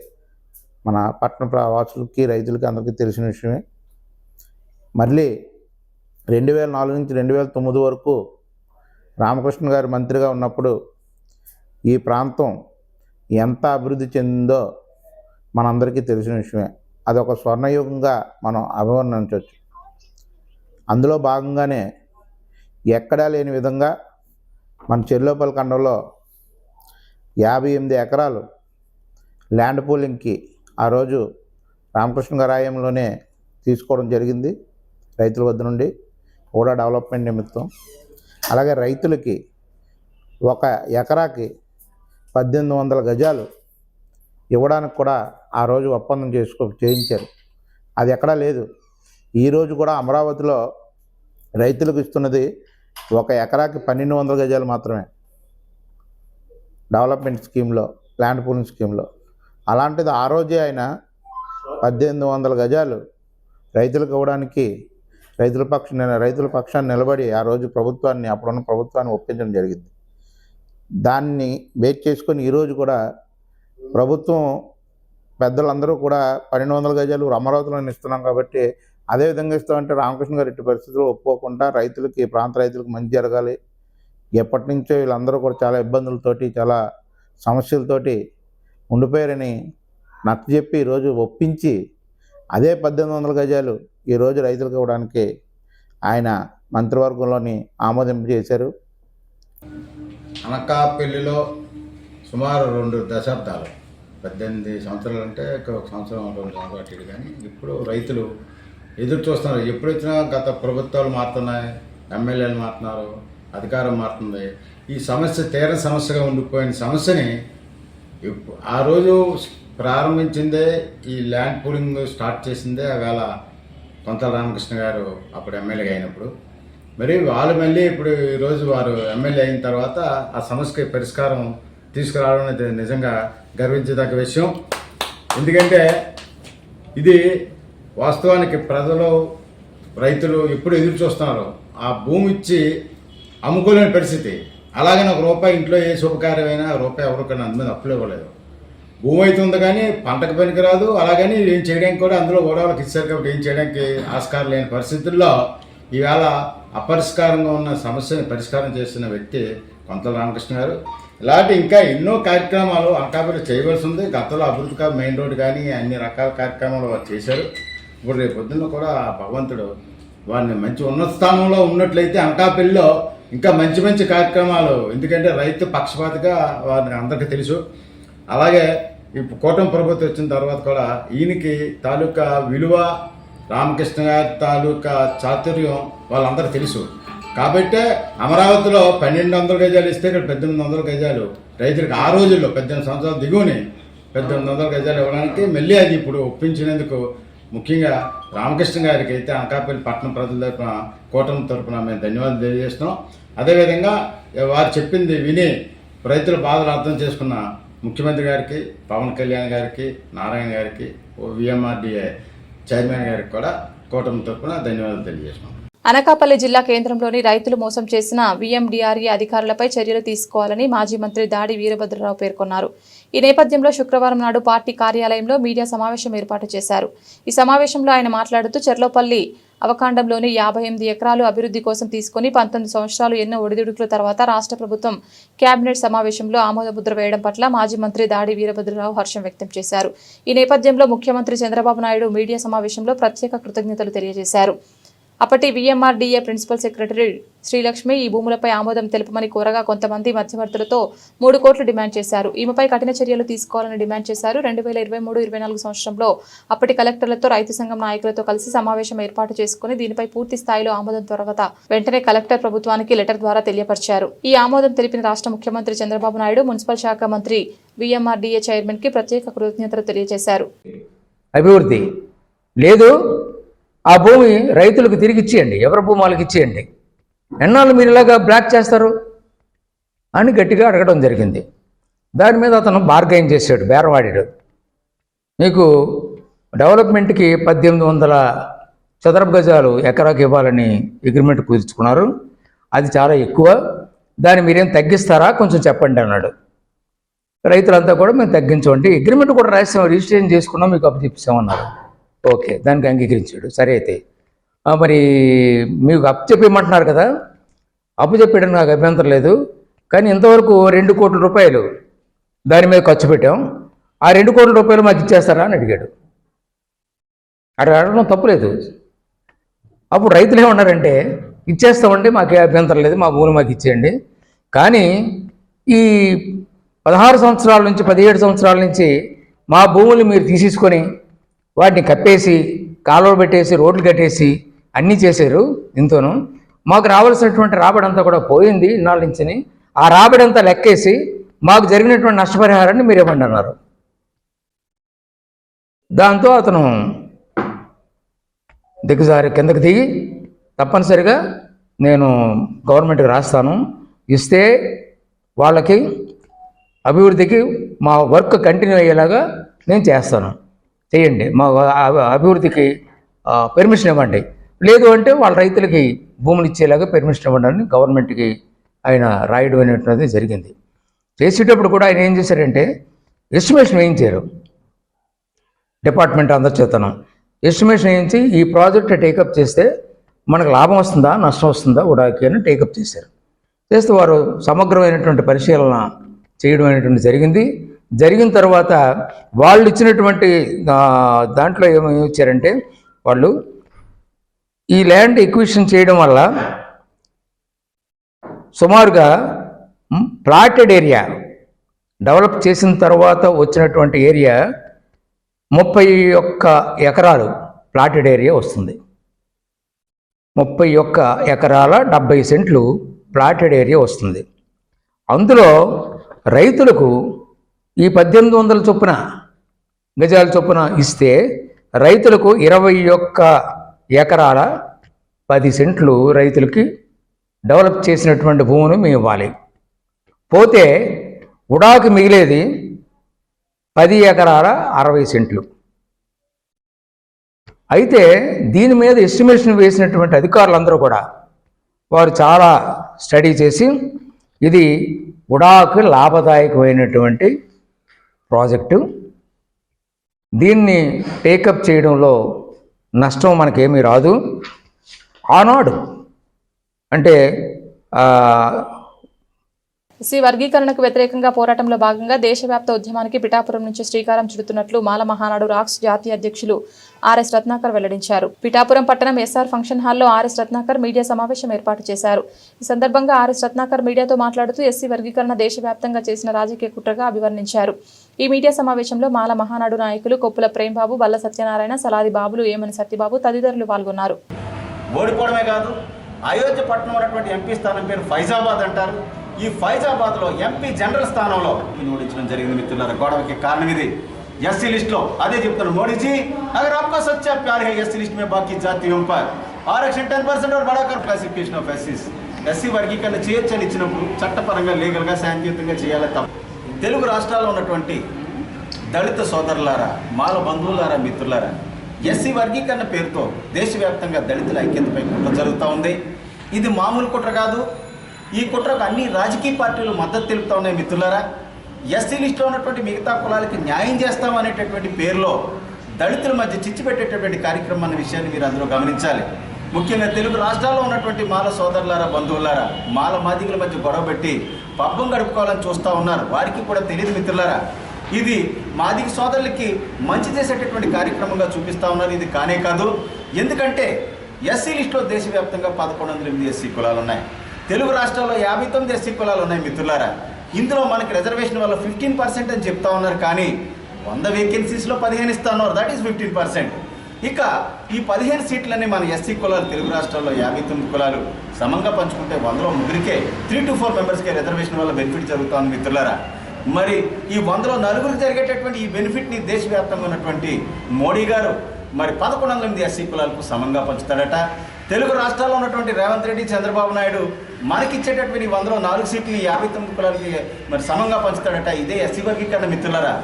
మన పట్టణ వాసులకి రైతులకి అందరికీ తెలిసిన విషయమే. మళ్ళీ 2004 నుంచి 2009 వరకు రామకృష్ణ గారు మంత్రిగా ఉన్నప్పుడు ఈ ప్రాంతం ఎంత అభివృద్ధి చెందిందో మనందరికీ తెలిసిన విషయమే. అదొక స్వర్ణయుగంగా మనం అభివర్ణించవచ్చు. అందులో భాగంగానే ఎక్కడా లేని విధంగా మన చెర్లోపల్లి ఖండంలో 58 ఎకరాలు ల్యాండ్ పూలింగ్కి ఆ రోజు రామకృష్ణ గారి హయాంలోనే తీసుకోవడం జరిగింది రైతుల వద్ద నుండి కూడా డెవలప్మెంట్ నిమిత్తం. అలాగే రైతులకి 1 ఎకరాకి 1800 గజాలు ఇవ్వడానికి కూడా ఆ రోజు ఒప్పందం చేయించారు. అది ఎక్కడా లేదు. ఈరోజు కూడా అమరావతిలో రైతులకు ఇస్తున్నది 1 ఎకరాకి 1200 గజాలు మాత్రమే డెవలప్మెంట్ స్కీమ్లో, ల్యాండ్ పూలింగ్ స్కీమ్లో. అలాంటిది ఆ రోజే ఆయన 1800 గజాలు రైతులకు ఇవ్వడానికి రైతుల పక్షాన్ని నిలబడి ఆ రోజు అప్పుడున్న ప్రభుత్వాన్ని ఒప్పించడం జరిగింది. దాన్ని బేస్ చేసుకొని ఈరోజు కూడా ప్రభుత్వం పెద్దలందరూ కూడా 1200 గజాలు అమరావతిలో ఇస్తున్నాం కాబట్టి అదేవిధంగా ఇస్తామంటే రామకృష్ణ గారు ఇట్టి పరిస్థితుల్లో ఒప్పుకోకుండా రైతులకి, ప్రాంత రైతులకు మంచి జరగాలి. ఎప్పటి నుంచో వీళ్ళందరూ కూడా చాలా ఇబ్బందులతోటి, చాలా సమస్యలతోటి ఉండిపోయారని నచ్చజెప్పి ఈరోజు ఒప్పించి అదే 1800 గజాలు ఈరోజు రైతులకు ఇవ్వడానికి ఆయన మంత్రివర్గంలోని ఆమోదింపజేశారు. అనకాపల్లిలో సుమారు 2 దశాబ్దాలు, 18 సంవత్సరాలు అంటే 1 సంవత్సరం 2 సంవత్సరాలు అటు కానీ ఇప్పుడు రైతులు ఎదురు చూస్తున్నారు. ఎప్పుడు వచ్చినా గత ప్రభుత్వాలు మారుతున్నాయి, ఎమ్మెల్యేలు మారుతున్నారు, అధికారం మారుతుంది. ఈ సమస్య తీవ్ర సమస్యగా ఉండిపోయిన సమస్యని ఆ రోజు ప్రారంభించిందే, ఈ ల్యాండ్ పూలింగ్ స్టార్ట్ చేసిందే ఆవేళ కొంతాల రామకృష్ణ గారు అప్పుడు ఎమ్మెల్యేగా అయినప్పుడు. మరి వాళ్ళు మళ్ళీ ఇప్పుడు ఈరోజు వారు ఎమ్మెల్యే అయిన తర్వాత ఆ సమస్యకి పరిష్కారం తీసుకురావడం అనేది నిజంగా గర్వించదగ్గ విషయం. ఎందుకంటే ఇది వాస్తవానికి ప్రజలు, రైతులు ఎప్పుడు ఎదురు చూస్తున్నారు. ఆ భూమి ఇచ్చి అమ్ముకోలేని పరిస్థితి. అలాగని ₹1 ఇంట్లో ఏ శుభకార్యమైనా ₹1 ఎవరికైనా అందులో అప్పులు ఇవ్వలేదు. భూమి అయితే ఉంది కానీ పంటకు పనికిరాదు. అలాగని ఏం చేయడానికి కూడా అందులో గొడవలకు ఇచ్చారు కాబట్టి ఏం చేయడానికి ఆస్కారం లేని పరిస్థితుల్లో ఈవేళ అపరిష్కారంగా ఉన్న సమస్యని పరిష్కారం చేస్తున్న వ్యక్తి కొంతాల రామకృష్ణ గారు. ఇలాంటి ఇంకా ఎన్నో కార్యక్రమాలు అనకాపల్లి చేయవలసి ఉంది. గతంలో అభివృద్ధి మెయిన్ రోడ్డు కానీ అన్ని రకాల కార్యక్రమాలు వారు చేశారు. ఇప్పుడు రేపు పొద్దున్న కూడా భగవంతుడు వారిని మంచి ఉన్నత స్థానంలో ఉన్నట్లయితే అనకాపల్లిలో ఇంకా మంచి మంచి కార్యక్రమాలు, ఎందుకంటే రైతు పక్షపాతిగా వారిని అందరికీ తెలుసు. అలాగే ఇప్పుడు కూటమి ప్రభుత్వం వచ్చిన తర్వాత కూడా ఈయనకి తాలూకా విలువ, రామకృష్ణ గారి తాలూకా చాతుర్యం వాళ్ళందరూ తెలుసు. కాబట్టే అమరావతిలో 1200 గజాలు ఇస్తే ఇక్కడ 1800 గజాలు రైతులకు ఆ రోజుల్లో 18 సంవత్సరాలు దిగువని 1800 గజాలు ఇవ్వడానికి మళ్ళీ అది ఇప్పుడు ఒప్పించినందుకు ముఖ్యంగా రామకృష్ణ గారికి అయితే అనకాపల్లి పట్టణ ప్రజల తరఫున కూటమి తరఫున మేము ధన్యవాదాలు తెలియజేస్తున్నాం. అదేవిధంగా వారు చెప్పింది విని రైతుల బాధలు అర్థం చేసుకున్న ముఖ్యమంత్రి గారికి, పవన్ కళ్యాణ్ గారికి, నారాయణ గారికి, విఎంఆర్డీఏ చైర్మన్ గారికి కూడా కూటమి తరఫున ధన్యవాదాలు తెలియజేస్తున్నాం. అనకాపల్లి జిల్లా కేంద్రంలోని రైతులు మోసం చేసిన విఎండిఆర్ఏ అధికారులపై చర్యలు తీసుకోవాలని మాజీ మంత్రి దాడి వీరభద్రరావు పేర్కొన్నారు. ఈ నేపథ్యంలో శుక్రవారం నాడు పార్టీ కార్యాలయంలో మీడియా సమావేశం ఏర్పాటు చేశారు. ఈ సమావేశంలో ఆయన మాట్లాడుతూ చెర్లోపల్లి అవకాండంలోని 58 ఎకరాలు అభివృద్ధి కోసం తీసుకుని 19 సంవత్సరాలు ఎన్నో ఒడిదుడుకుల తర్వాత రాష్ట్ర ప్రభుత్వం కేబినెట్ సమావేశంలో ఆమోదముద్ర వేయడం పట్ల మాజీ మంత్రి దాడి వీరభద్రరావు హర్షం వ్యక్తం చేశారు. ఈ నేపథ్యంలో ముఖ్యమంత్రి చంద్రబాబు నాయుడు మీడియా సమావేశంలో ప్రత్యేక కృతజ్ఞతలు తెలియజేశారు. అప్పటి విఎంఆర్డీఏ ప్రిన్సిపల్ సెక్రటరీ శ్రీలక్ష్మి ఈ భూములపై ఆమోదం తెలుపమని కోరగా కొంతమంది మధ్యవర్తులతో 3 కోట్లు డిమాండ్ చేశారు. ఈమెపై కఠిన చర్యలు తీసుకోవాలని డిమాండ్ చేశారు. 2023-24 సంవత్సరంలో అప్పటి కలెక్టర్లతో రైతు సంఘం నాయకులతో కలిసి సమావేశం ఏర్పాటు చేసుకుని దీనిపై పూర్తి స్థాయిలో ఆమోదం తర్వాత వెంటనే కలెక్టర్ ప్రభుత్వానికి లెటర్ ద్వారా తెలియపరిచారు. ఈ ఆమోదం తెలిపిన రాష్ట్ర ముఖ్యమంత్రి చంద్రబాబు నాయుడు మున్సిపల్ శాఖ మంత్రి విఎంఆర్డీఏ చైర్మన్ కి ప్రత్యేక కృతజ్ఞతలు తెలియజేశారు. అభివృద్ధి లేదు, ఆ భూమి రైతులకు తిరిగి ఇచ్చేయండి, ఎవరి భూమి వాళ్ళకి ఇచ్చేయండి, ఎన్నాళ్ళు మీరు ఇలాగా బ్లాక్ చేస్తారు అని గట్టిగా అడగడం జరిగింది. దాని మీద అతను బార్గైన్ చేశాడు, బేరవాడాడు. మీకు డెవలప్మెంట్కి 1800 చదరపు గజాలు ఎకరాకి ఇవ్వాలని అగ్రిమెంట్ కుదుర్చుకున్నారు, అది చాలా ఎక్కువ, దాన్ని మీరేం తగ్గిస్తారా కొంచెం చెప్పండి అన్నాడు. రైతులంతా కూడా మేము తగ్గించమండి, అగ్రిమెంట్ కూడా రాసాం, రిజిస్ట్రేషన్ చేసుకున్నాం, మీకు అప్పు చెప్పామన్నారు. ఓకే, దానికి అంగీకరించాడు. సరే అయితే మరి మీకు అప్పు చెప్పేయమంటున్నారు కదా, అప్పు చెప్పేయడం నాకు అభ్యంతరం లేదు, కానీ ఇంతవరకు 2 కోట్ల రూపాయలు దాని మీద ఖర్చు పెట్టాం, ఆ 2 కోట్ల రూపాయలు మాకు ఇచ్చేస్తారా అని అడిగాడు. అడగడం తప్పులేదు. అప్పుడు రైతులు ఏమన్నారంటే ఇచ్చేస్తామండి, మాకే అభ్యంతరం లేదు, మా భూములు మాకు ఇచ్చేయండి, కానీ ఈ 16 సంవత్సరాల నుంచి 17 సంవత్సరాల నుంచి మా భూములు మీరు తీసేసుకొని వాటిని కప్పేసి కాలువలు పెట్టేసి రోడ్లు కట్టేసి అన్నీ చేశారు. దీంతోనూ మాకు రావాల్సినటువంటి రాబడి అంతా కూడా పోయింది ఇన్నాళ్ళ నుంచి, ఆ రాబడి అంతా లెక్కేసి మాకు జరిగినటువంటి నష్టపరిహారాన్ని మీరు ఇవ్వండి అన్నారు. దాంతో అతను దిగజారి కిందకి దిగి తప్పనిసరిగా నేను గవర్నమెంట్కి రాస్తాను, ఇస్తే వాళ్ళకి అభివృద్ధికి మా వర్క్ కంటిన్యూ అయ్యేలాగా నేను చేస్తాను, చేయండి, మా అభివృద్ధికి పెర్మిషన్ ఇవ్వండి, లేదు అంటే వాళ్ళ రైతులకి భూములు ఇచ్చేలాగా పెర్మిషన్ ఇవ్వండి అని గవర్నమెంట్కి ఆయన రాయడం అనేటువంటిది జరిగింది. చేసేటప్పుడు కూడా ఆయన ఏం చేశారంటే ఎస్టిమేషన్ వేయించారు, డిపార్ట్మెంట్ అందరి చేతను ఎస్టిమేషన్ వేయించి ఈ ప్రాజెక్ట్ టేకప్ చేస్తే మనకు లాభం వస్తుందా నష్టం వస్తుందా ఉడాకి అని టేకప్ చేశారు. చేస్తే వారు సమగ్రమైనటువంటి పరిశీలన చేయడం అనేటువంటి జరిగింది. జరిగిన తర్వాత వాళ్ళు ఇచ్చినటువంటి దాంట్లో ఏమేమి ఇచ్చారంటే వాళ్ళు ఈ ల్యాండ్ ఎక్విజిషన్ చేయడం వల్ల సుమారుగా ప్లాటెడ్ ఏరియా డెవలప్ చేసిన తర్వాత వచ్చినటువంటి ఏరియా 31 ఎకరాలు ప్లాటెడ్ ఏరియా వస్తుంది. 31 ఎకరాల 70 సెంట్లు ప్లాటెడ్ ఏరియా వస్తుంది. అందులో రైతులకు ఈ 1800 చొప్పున గజాల చొప్పున ఇస్తే రైతులకు 21 ఎకరాల 10 సెంట్లు రైతులకి డెవలప్ చేసినటువంటి భూమిని మేము ఇవ్వాలి. పోతే ఉడాకి మిగిలేది 10 ఎకరాల 60 సెంట్లు. అయితే దీని మీద ఎస్టిమేషన్ వేసినటువంటి అధికారులందరూ కూడా వారు చాలా స్టడీ చేసి ఇది ఉడాకు లాభదాయకమైనటువంటి ప్రాజెక్టు, దీన్ని టేకప్ చేయడంలో నష్టం మనకేమీ రాదు. ఆనాడు అంటే ఎస్సీ వర్గీకరణకు వ్యతిరేకంగా పోరాటంలో భాగంగా దేశవ్యాప్త ఉద్యమానికి పిఠాపురం నుంచి శ్రీకారం చుడుతున్నట్లు మాల మహానాడు రాక్స్ జాతీయ అధ్యక్షులు ఆర్ఎస్ రత్నాకర్ వెల్లడించారు. పిఠాపురం పట్టణం ఎస్ఆర్ ఫంక్షన్ హాల్లో ఆర్ఎస్ రత్నాకర్ మీడియా సమావేశం ఏర్పాటు చేశారు. ఈ సందర్భంగా ఆర్ఎస్ రత్నాకర్ మీడియాతో మాట్లాడుతూ ఎస్సీ వర్గీకరణ దేశవ్యాప్తంగా చేసిన రాజకీయ కుట్రగా అభివర్ణించారు. ఈ మీడియా సమావేశంలో మాల మహానాడు నాయకులు కొప్పుల ప్రేమ్బాబు, బల్ల సత్యనారాయణ, సలాది బాబులు, ఏమని సత్యబాబు తదితరులు పాల్గొన్నారు. ఓడిపోవడమే కాదు, అయోధ్య పట్టణం ఉన్నటువంటి ఎంపీ స్థానం పేరు ఫైజాబాద్ అంటారు. ఈ ఫైజాబాద్లో ఎంపీ జనరల్ స్థానంలో ఓడించడం జరిగింది. మిత్రులారా, గొడవకి కారణం ఇది. ఎస్సీ లిస్ట్ లో అదే చెప్తున్నారు మోడీజీ, అగర్ आपका सच्चा प्यार है एससी लिस्ट में बाकी जातियों पर आरक्षण 10% और बढ़ाकर क्लासिफिकेशन ऑफ एससीస్ ఎస్సీ వర్గీకరణ చేయొచ్చని ఇచ్చినప్పుడు చట్టపరంగా లీగల్గా శాంతియుతంగా చేయాలి తప్ప. తెలుగు రాష్ట్రాల్లో ఉన్నటువంటి దళిత సోదరులారా, మాల బంధువులారా, మిత్రులారా, ఎస్సీ వర్గీకరణ పేరుతో దేశవ్యాప్తంగా దళితుల ఐక్యతపై కుట్ర జరుగుతూ ఉంది. ఇది మామూలు కుట్ర కాదు. ఈ కుట్రకు అన్ని రాజకీయ పార్టీలు మద్దతు తెలుపుతా ఉన్నాయి. మిత్రులారా, ఎస్సీ లిస్టులో ఉన్నటువంటి మిగతా కులాలకి న్యాయం చేస్తాం అనేటటువంటి పేరులో దళితుల మధ్య చిచ్చు పెట్టేటటువంటి కార్యక్రమం అనే విషయాన్ని మీరు అందరూ గమనించాలి. ముఖ్యంగా తెలుగు రాష్ట్రాల్లో ఉన్నటువంటి మాల సోదరులారా, బంధువులారా, మాల మాదిగల మధ్య గొడవ పెట్టి పబ్బం గడుపుకోవాలని చూస్తూ ఉన్నారు. వారికి కూడా తెలియదు మిత్రులారా, ఇది మాదిగ సోదరులకి మంచి చేసేటటువంటి కార్యక్రమంగా చూపిస్తూ ఉన్నారు. ఇది కానే కాదు. ఎందుకంటే ఎస్సీ లిస్టులో దేశవ్యాప్తంగా 1108 ఎస్సీ కులాలు ఉన్నాయి. తెలుగు రాష్ట్రాల్లో 59 ఎస్సీ కులాలు ఉన్నాయి. మిత్రులారా, ఇందులో మనకి రిజర్వేషన్ వల్ల 15% అని చెప్తా ఉన్నారు. కానీ 100 వేకెన్సీస్లో 15 ఇస్తా ఉన్నారు. That is 15%. ఇక ఈ 15 సీట్లన్నీ మన ఎస్సీ కులాలు తెలుగు రాష్ట్రాల్లో 59 కులాలు సమంగా పంచుకుంటే 100లో 3కే 3 to 4 మెంబర్స్కే రిజర్వేషన్ వల్ల బెనిఫిట్ జరుగుతుంది. మిత్రులారా, మరి ఈ 100లో 4 జరిగేటటువంటి ఈ బెనిఫిట్ని దేశవ్యాప్తంగా ఉన్నటువంటి మోడీ గారు మరి 1108 ఎస్సీ కులాలకు సమంగా పంచుతాడట. తెలుగు రాష్ట్రాల్లో ఉన్నటువంటి రేవంత్ రెడ్డి, చంద్రబాబు నాయుడు మనకిచ్చేటటువంటి 100లో 4 సీట్లు 59 కులాలకి మరి సమంగా పంచుతాడట. ఇదే ఎస్సీ వర్గీకరణ. మిత్రులారా,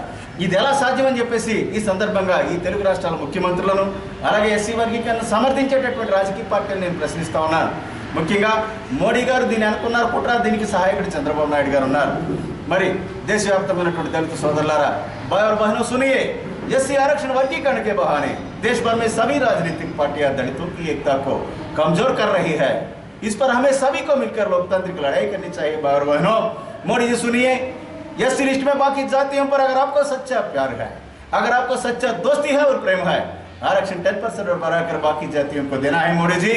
ఇది ఎలా సాధ్యమని చెప్పేసి ఈ సందర్భంగా ఈ తెలుగు రాష్ట్రాల ముఖ్యమంత్రులను అలాగే ఎస్సీ వర్గీకరణ సమర్థించేటటువంటి రాజకీయ పార్టీలను నేను ప్రశ్నిస్తా ఉన్నాను. ముఖ్యంగా మోడీ గారు దీన్ని అనుకున్నారు కుట్ర, దీనికి సహాయకుడు చంద్రబాబు నాయుడు గారు ఉన్నారు. మరి దేశవ్యాప్తమైనటువంటి దళిత సోదరులారా, भाई और बहनों सुनिए, एससी आरक्षण वर्गीकरण के बहाने देश भर में सभी राजनीतिक पार्टियां दलितों की एकता को कमजोर कर रही है. इस पर हमें सभी को मिलकर लोकतांत्रिक लड़ाई करनी चाहिए. भाई और बहनों, मोदी जी सुनिए, एससी लिस्ट में बाकी जातियों पर अगर आपको सच्चा प्यार है, अगर आपको सच्चा दोस्ती है और प्रेम है, आरक्षण 10% और बढ़ाकर बाकी जातियों को देना है. मोदी जी,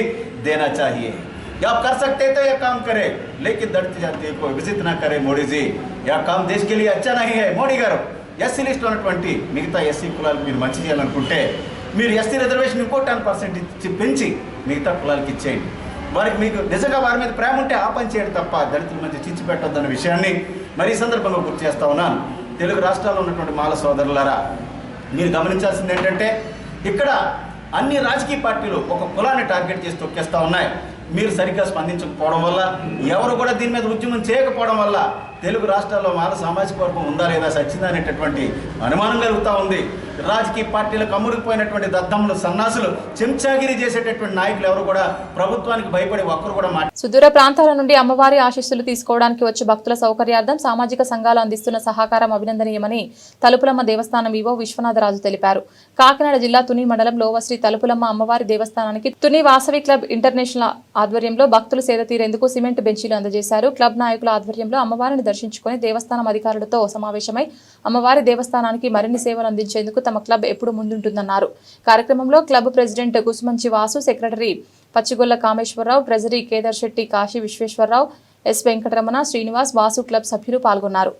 देना चाहिए. या आप कर सकते तो यह काम करे, लेकिन दलित जातियों को विजित ना करे. मोदी जी, यह काम देश के लिए अच्छा नहीं है. मोदी गाరు, ఎస్సీ లిస్ట్లో ఉన్నటువంటి మిగతా ఎస్సీ కులాలకు మీరు మంచి చేయాలనుకుంటే మీరు ఎస్సీ రిజర్వేషన్ ఇంకో 10% ఇచ్చి పెంచి మిగతా కులాలకు ఇచ్చేయండి. వారికి మీకు నిజంగా వారి మీద ప్రేమ ఉంటే ఆ పని చేయండి తప్ప దళితుల మధ్య చిచ్చు పెట్టొద్దన్న విషయాన్ని మరి ఈ సందర్భంగా గుర్తు చేస్తా ఉన్నాను. తెలుగు రాష్ట్రాల్లో ఉన్నటువంటి మాల సోదరులారా, మీరు గమనించాల్సింది ఏంటంటే ఇక్కడ అన్ని రాజకీయ పార్టీలు ఒక కులాన్ని టార్గెట్ చేసి తొక్కేస్తూ ఉన్నాయి. మీరు సరిగ్గా స్పందించకపోవడం వల్ల, ఎవరు కూడా దీని మీద ఉద్యమం చేయకపోవడం వల్ల తెలుగు రాష్ట్రాల్లో మాల సామాజిక వర్గం ఉందా లేదా సచ్చిందా అనేటటువంటి అనుమానం కలుగుతూ ఉంది. రాజకీయ పార్టీలకు అమ్ముడిపోయినటువంటి దద్దమ్మలు, సన్నాసులు, చెంచాగిరి చేసేటటువంటి నాయకులు ఎవరు కూడా ప్రభుత్వానికి భయపడి ఒక్కరు కూడా సుదూర ప్రాంతాల నుండి అమ్మవారి ఆశీస్సులు తీసుకోవడానికి వచ్చే భక్తుల సౌకర్యార్థం సామాజిక సంఘాలు అందిస్తున్న సహకారం అభినందనీయమని తలుపులమ్మ దేవస్థానం ఈవో విశ్వనాథరాజు తెలిపారు. కాకినాడ జిల్లా తుని మండలం లోవశ్రీ తలుపులమ్మ అమ్మవారి దేవస్థానానికి తుని వాసవి క్లబ్ ఇంటర్నేషనల్ ఆధ్వర్యంలో భక్తులు సేద తీరేందుకు సిమెంట్ బెంచీలు అందజేశారు. క్లబ్ నాయకుల ఆధ్వర్యంలో అమ్మవారిని దర్శించుకుని దేవస్థానం అధికారులతో సమావేశమై అమ్మవారి దేవస్థానానికి మరిన్ని సేవలు అందించేందుకు తమ క్లబ్ ఎప్పుడు ముందుంటుందన్నారు. కార్యక్రమంలో club president Kusumanchi Vasu, secretary Pachigolla Kameswararao, treasury Kedar Shetty, Kasi Visweswararao, S Venkataramana, Srinivas, Vasu club సభ్యులు పాల్గొన్నారు.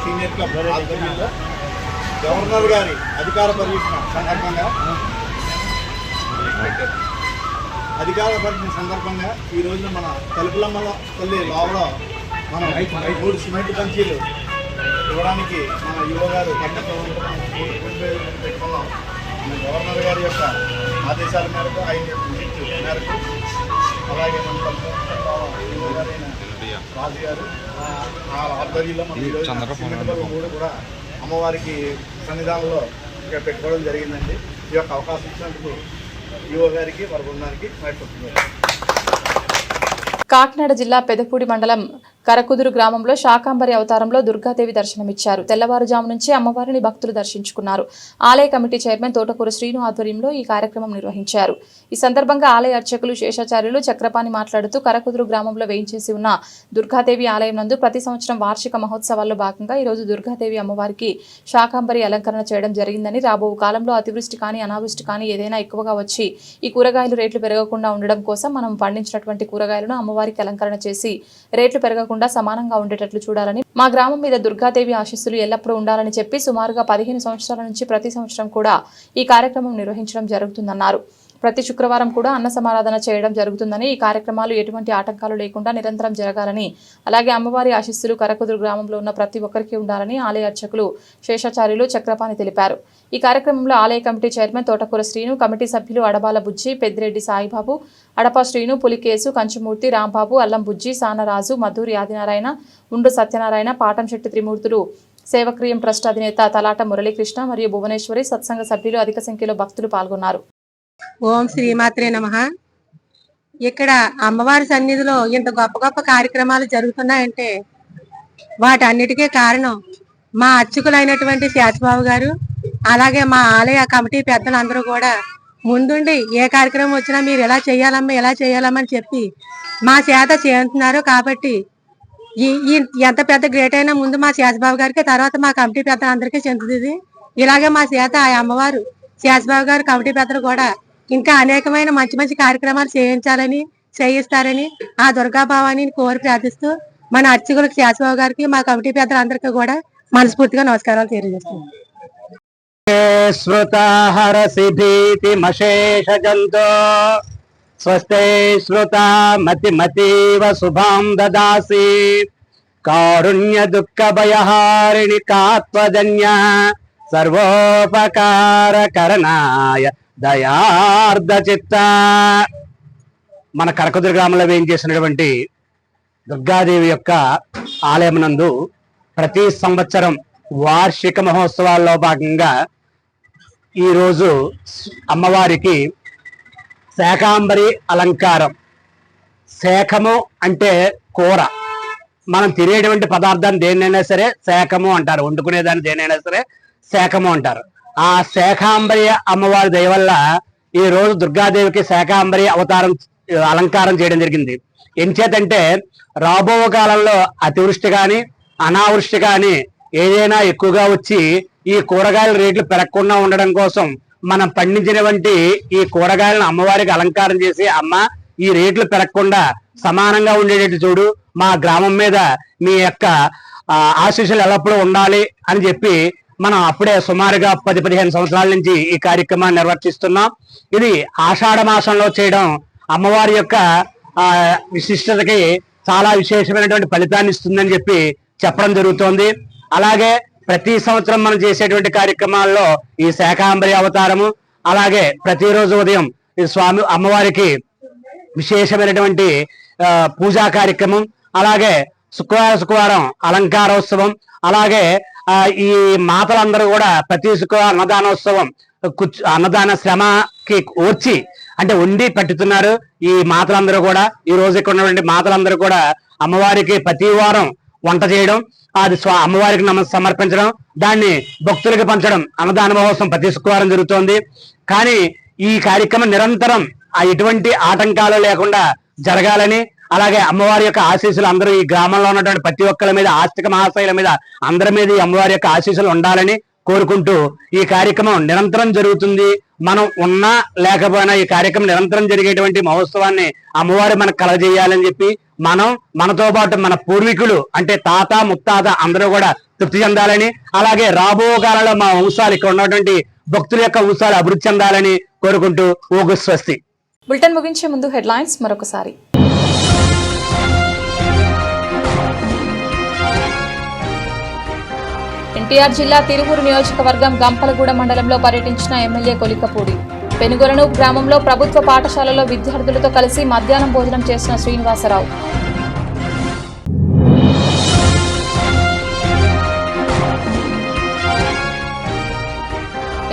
సీనియర్ క్లబ్ ఆధ్వర్యంలో గవర్నర్ గారి అధికార పర్యటన సందర్భంగా ఈ రోజు మన తలుపులమ్మ తల్లి లోపల మనం 3 సిమెంట్ బంచీలు ఇవ్వడానికి మన యువ గారు పెట్టుకున్నాం. మన గవర్నర్ గారి యొక్క ఆదేశాల మేరకు ఆయన విజిట్ మేరకు అలాగే మన గారైన రాజు గారు ఆ ఆధ్వర్యంలో మనం ఈరోజు కూడా అమ్మవారికి సన్నిధానంలో ఇక్కడ పెట్టుకోవడం జరిగిందండి. ఈ యొక్క అవకాశం ఇచ్చినందుకు ఈఓ గారికి వారి బృందానికి మైపడుతున్నారు. కాకినాడ జిల్లా పెదపూడి మండలం కరకుదురు గ్రామంలో శాకాంబరి అవతారంలో దుర్గాదేవి దర్శనమిచ్చారు. తెల్లవారుజాము నుంచి అమ్మవారిని భక్తులు దర్శించుకున్నారు. ఆలయ కమిటీ చైర్మన్ తోటకూర శ్రీను ఆధ్వర్యంలో ఈ కార్యక్రమం నిర్వహించారు. ఈ సందర్భంగా ఆలయ అర్చకులు శేషాచార్యులు చక్రపాణి మాట్లాడుతూ కరకుదురు గ్రామంలో వేయించేసి ఉన్న దుర్గాదేవి ఆలయం నందు ప్రతి సంవత్సరం వార్షిక మహోత్సవాల్లో భాగంగా ఈరోజు దుర్గాదేవి అమ్మవారికి శాకాంబరి అలంకరణ చేయడం జరిగిందని, రాబో కాలంలో అతివృష్టి కానీ అనావృష్టి కానీ ఏదైనా ఎక్కువగా వచ్చి ఈ కూరగాయలు రేట్లు పెరగకుండా ఉండడం కోసం మనం పండించినటువంటి కూరగాయలను అమ్మవారికి అలంకరణ చేసి రేట్లు పెరగకుండా సమానంగా ఉండేటట్లు చూడాలని, మా గ్రామం మీద దుర్గాదేవి ఆశీస్సులు ఎల్లప్పుడూ ఉండాలని చెప్పి సుమారుగా 15 సంవత్సరాల నుంచి ప్రతి సంవత్సరం కూడా ఈ కార్యక్రమం నిర్వహించడం జరుగుతుందన్నారు. ప్రతి శుక్రవారం కూడా అన్న సమారాధన చేయడం జరుగుతుందని, ఈ కార్యక్రమాలు ఎటువంటి ఆటంకాలు లేకుండా నిరంతరం జరగాలని, అలాగే అమ్మవారి ఆశీస్సులు కరకుదురు గ్రామంలో ఉన్న ప్రతి ఒక్కరికి ఉండాలని ఆలయ అర్చకులు శేషాచార్యులు చక్రపాణి తెలిపారు. ఈ కార్యక్రమంలో ఆలయ కమిటీ చైర్మన్ తోటకూర శ్రీను, కమిటీ సభ్యులు అడబాల బుజ్జి, పెద్దిరెడ్డి సాయిబాబు, అడపా శ్రీను, పులికేసు, కంచుమూర్తి, రాంబాబు, అల్లం బుజ్జి, సానరాజు, మధూరి ఆదినారాయణ, ఉండు సత్యనారాయణ, పాటంశెట్టి త్రిమూర్తులు, సేవక్రియం ట్రస్ట్ అధినేత తలాట మురళీకృష్ణ మరియు భువనేశ్వరి, సత్సంగ సభ్యులు అధిక సంఖ్యలో భక్తులు పాల్గొన్నారు. ఓం శ్రీమాత్రే నమః. ఇక్కడ అమ్మవారి సన్నిధిలో ఇంత గొప్ప గొప్ప కార్యక్రమాలు జరుగుతున్నాయంటే వాటన్నిటికీ కారణం మా అర్చకులైనటువంటి శాస్త్రబాబు గారు, అలాగే మా ఆలయ కమిటీ పెద్దలందరూ కూడా ముందుండి ఏ కార్యక్రమం వచ్చినా మీరు ఎలా చేయాలమ్మా అని చెప్పి మా చేత చేస్తున్నారు. కాబట్టి ఈ ఎంత పెద్ద గ్రేట్ అయినా ముందు మా శాస్త్రబాబు గారికి, తర్వాత మా కమిటీ పెద్దలందరికీ చెందుతుంది. ఇలాగే మా చేత ఆ అమ్మవారు శాస్త్రబాబు గారు కమిటీ పెద్దలు కూడా ఇంకా అనేకమైన మంచి మంచి కార్యక్రమాలు చేయిస్తారని ఆ దుర్గాభావాన్ని కోరి ప్రార్థిస్తూ మన అర్చకులకు శాస్త్రబాబు గారికి, మా కమిటీ పెద్దలందరికీ కూడా మనస్ఫూర్తిగా నమస్కారాలు తెలియజేస్తున్నాం. స్వస్తే శ్రుతా మతిమతీవ శుభాం దదాసి కారుణ్య దుఃఖ భయహారిణి కాత్వజన్య సర్వోపకార కరణాయ దయార్ధ చిత్త. మన కరకుదురు గ్రామంలో వేయించేసినటువంటి దుర్గాదేవి యొక్క ఆలయం నందు ప్రతి సంవత్సరం వార్షిక మహోత్సవాల్లో భాగంగా ఈరోజు అమ్మవారికి శాకాంబరి అలంకారం. శాఖము అంటే కూర, మనం తినేటువంటి పదార్థాన్ని దేన్నైనా సరే శాఖము అంటారు, వండుకునేదాన్ని దేనైనా సరే శాఖము అంటారు. ఆ శాకాంబరి అమ్మవారి దయ వల్ల ఈ రోజు దుర్గాదేవికి శాకాంబరి అవతారం అలంకారం చేయడం జరిగింది. ఎంచేతంటే రాబో కాలంలో అతివృష్టి కానీ అనావృష్టి కానీ ఏదైనా ఎక్కువగా వచ్చి ఈ కూరగాయల రేట్లు పెరగకుండా ఉండడం కోసం మనం పండించినటువంటి ఈ కూరగాయలను అమ్మవారికి అలంకారం చేసి, అమ్మ ఈ రేట్లు పెరగకుండా సమానంగా ఉండేటట్టు చూడు, మా గ్రామం మీద మీ యొక్క ఆశీస్సులు ఎల్లప్పుడూ ఉండాలి అని చెప్పి మనం అప్పుడే సుమారుగా 10-15 సంవత్సరాల నుంచి ఈ కార్యక్రమాన్ని నిర్వర్తిస్తున్నాం. ఇది ఆషాఢ మాసంలో చేయడం అమ్మవారి యొక్క విశిష్టతకి చాలా విశేషమైనటువంటి ఫలితాన్ని ఇస్తుందని చెప్పి చెప్పడం జరుగుతోంది. అలాగే ప్రతి సంవత్సరం మనం చేసేటువంటి కార్యక్రమాల్లో ఈ శాకాంబరి అవతారము, అలాగే ప్రతిరోజు ఉదయం ఈ స్వామి అమ్మవారికి విశేషమైనటువంటి పూజా కార్యక్రమం, అలాగే శుక్రవారం అలంకారోత్సవం, అలాగే ఈ మాతలందరూ కూడా ప్రతి శుక్రవారం అన్నదానోత్సవం అన్నదాన శ్రమకి వచ్చి అంటే వండి పెట్టుతున్నారు. ఈ మాతలందరూ కూడా ఈ రోజు ఇక్కడ ఉన్నటువంటి మాతలందరూ కూడా అమ్మవారికి ప్రతి వారం వంట చేయడం, అది అమ్మవారికి సమర్పించడం, దాన్ని భక్తులకు పంచడం, అన్నదాన మహోత్సవం ప్రతి శుక్రవారం జరుగుతోంది. కానీ ఈ కార్యక్రమం నిరంతరం ఎటువంటి ఆటంకాలు లేకుండా జరగాలని, అలాగే అమ్మవారి యొక్క ఆశీస్సులు అందరూ ఈ గ్రామంలో ఉన్నటువంటి ప్రతి ఒక్కరి మీద, ఆస్తిక మహాశైల మీద అందరి మీద ఈ అమ్మవారి యొక్క ఆశీస్సులు ఉండాలని కోరుకుంటూ ఈ కార్యక్రమం నిరంతరం జరుగుతుంది. మనం ఉన్నా లేకపోయినా ఈ కార్యక్రమం నిరంతరం జరిగేటువంటి మహోత్సవాన్ని అమ్మవారి మనకు కలగజేయాలని చెప్పి మనతో పాటు మన పూర్వీకులు అంటే తాత ముత్తాత అందరూ కూడా తృప్తి చెందాలని, అలాగే రాబో కాలంలో మా వంశాలు ఇక్కడ ఉన్నటువంటి భక్తుల యొక్క వంశాలు అభివృద్ధి చెందాలని కోరుకుంటూ ఓగు స్వస్తి. బులెటిన్ ముగించే ముందు హెడ్లైన్స్ మరొకసారి. ఎన్టీఆర్ జిల్లా తిరువూరు నియోజకవర్గం గంపలగూడ మండలంలో పర్యటించిన ఎమ్మెల్యే కొలికపూడి. పెనుగొలను గ్రామంలో ప్రభుత్వ పాఠశాలలో విద్యార్థులతో కలిసి మధ్యాహ్నం భోజనం చేసిన శ్రీనివాసరావు.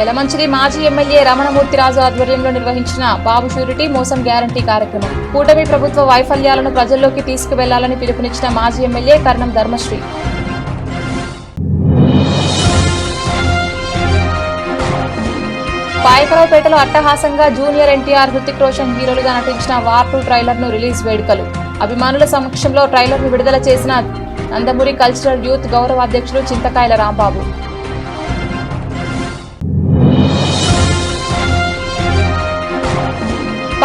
యలమంచిలి మాజీ ఎమ్మెల్యే రమణమూర్తిరాజు ఆధ్వర్యంలో నిర్వహించిన బాబు షూరిటీ మోసం గ్యారంటీ కార్యక్రమం. కూటమి ప్రభుత్వ వైఫల్యాలను ప్రజల్లోకి తీసుకువెళ్లాలని పిలుపునిచ్చిన మాజీ ఎమ్మెల్యే కర్ణం ధర్మశ్రీ. పాయకరావుపేటలో అట్టహాసంగా జూనియర్ ఎన్టీఆర్, హృతిక్ రోషన్ హీరోలుగా నటించిన వార్ 2 ట్రైలర్ ను రిలీజ్ వేడుకలు. అభిమానుల సమక్షంలో ట్రైలర్ ను విడుదల చేసిన నందమూరి కల్చరల్ యూత్ గౌరవ అధ్యక్షులు చింతకాయల రాంబాబు.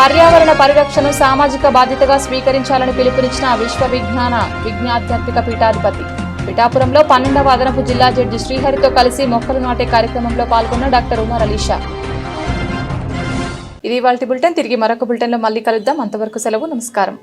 పర్యావరణ పరిరక్షణ సామాజిక బాధ్యతగా స్వీకరించాలని పిలుపునిచ్చిన విశ్వ విజ్ఞాన విజ్ఞాధ్యాత్మిక పీఠాధిపతి. పిఠాపురంలో 12వ అదనపు జిల్లా జడ్జి శ్రీహరితో కలిసి మొక్కలు నాటే కార్యక్రమంలో పాల్గొన్న డాక్టర్ ఉమర్ అలీషా. ఇది ఇవాల్టి బులెటిన్. తిరిగి మరొక బులెటిన్లో మళ్ళీ కలుద్దాం. అంతవరకు సెలవు. నమస్కారం.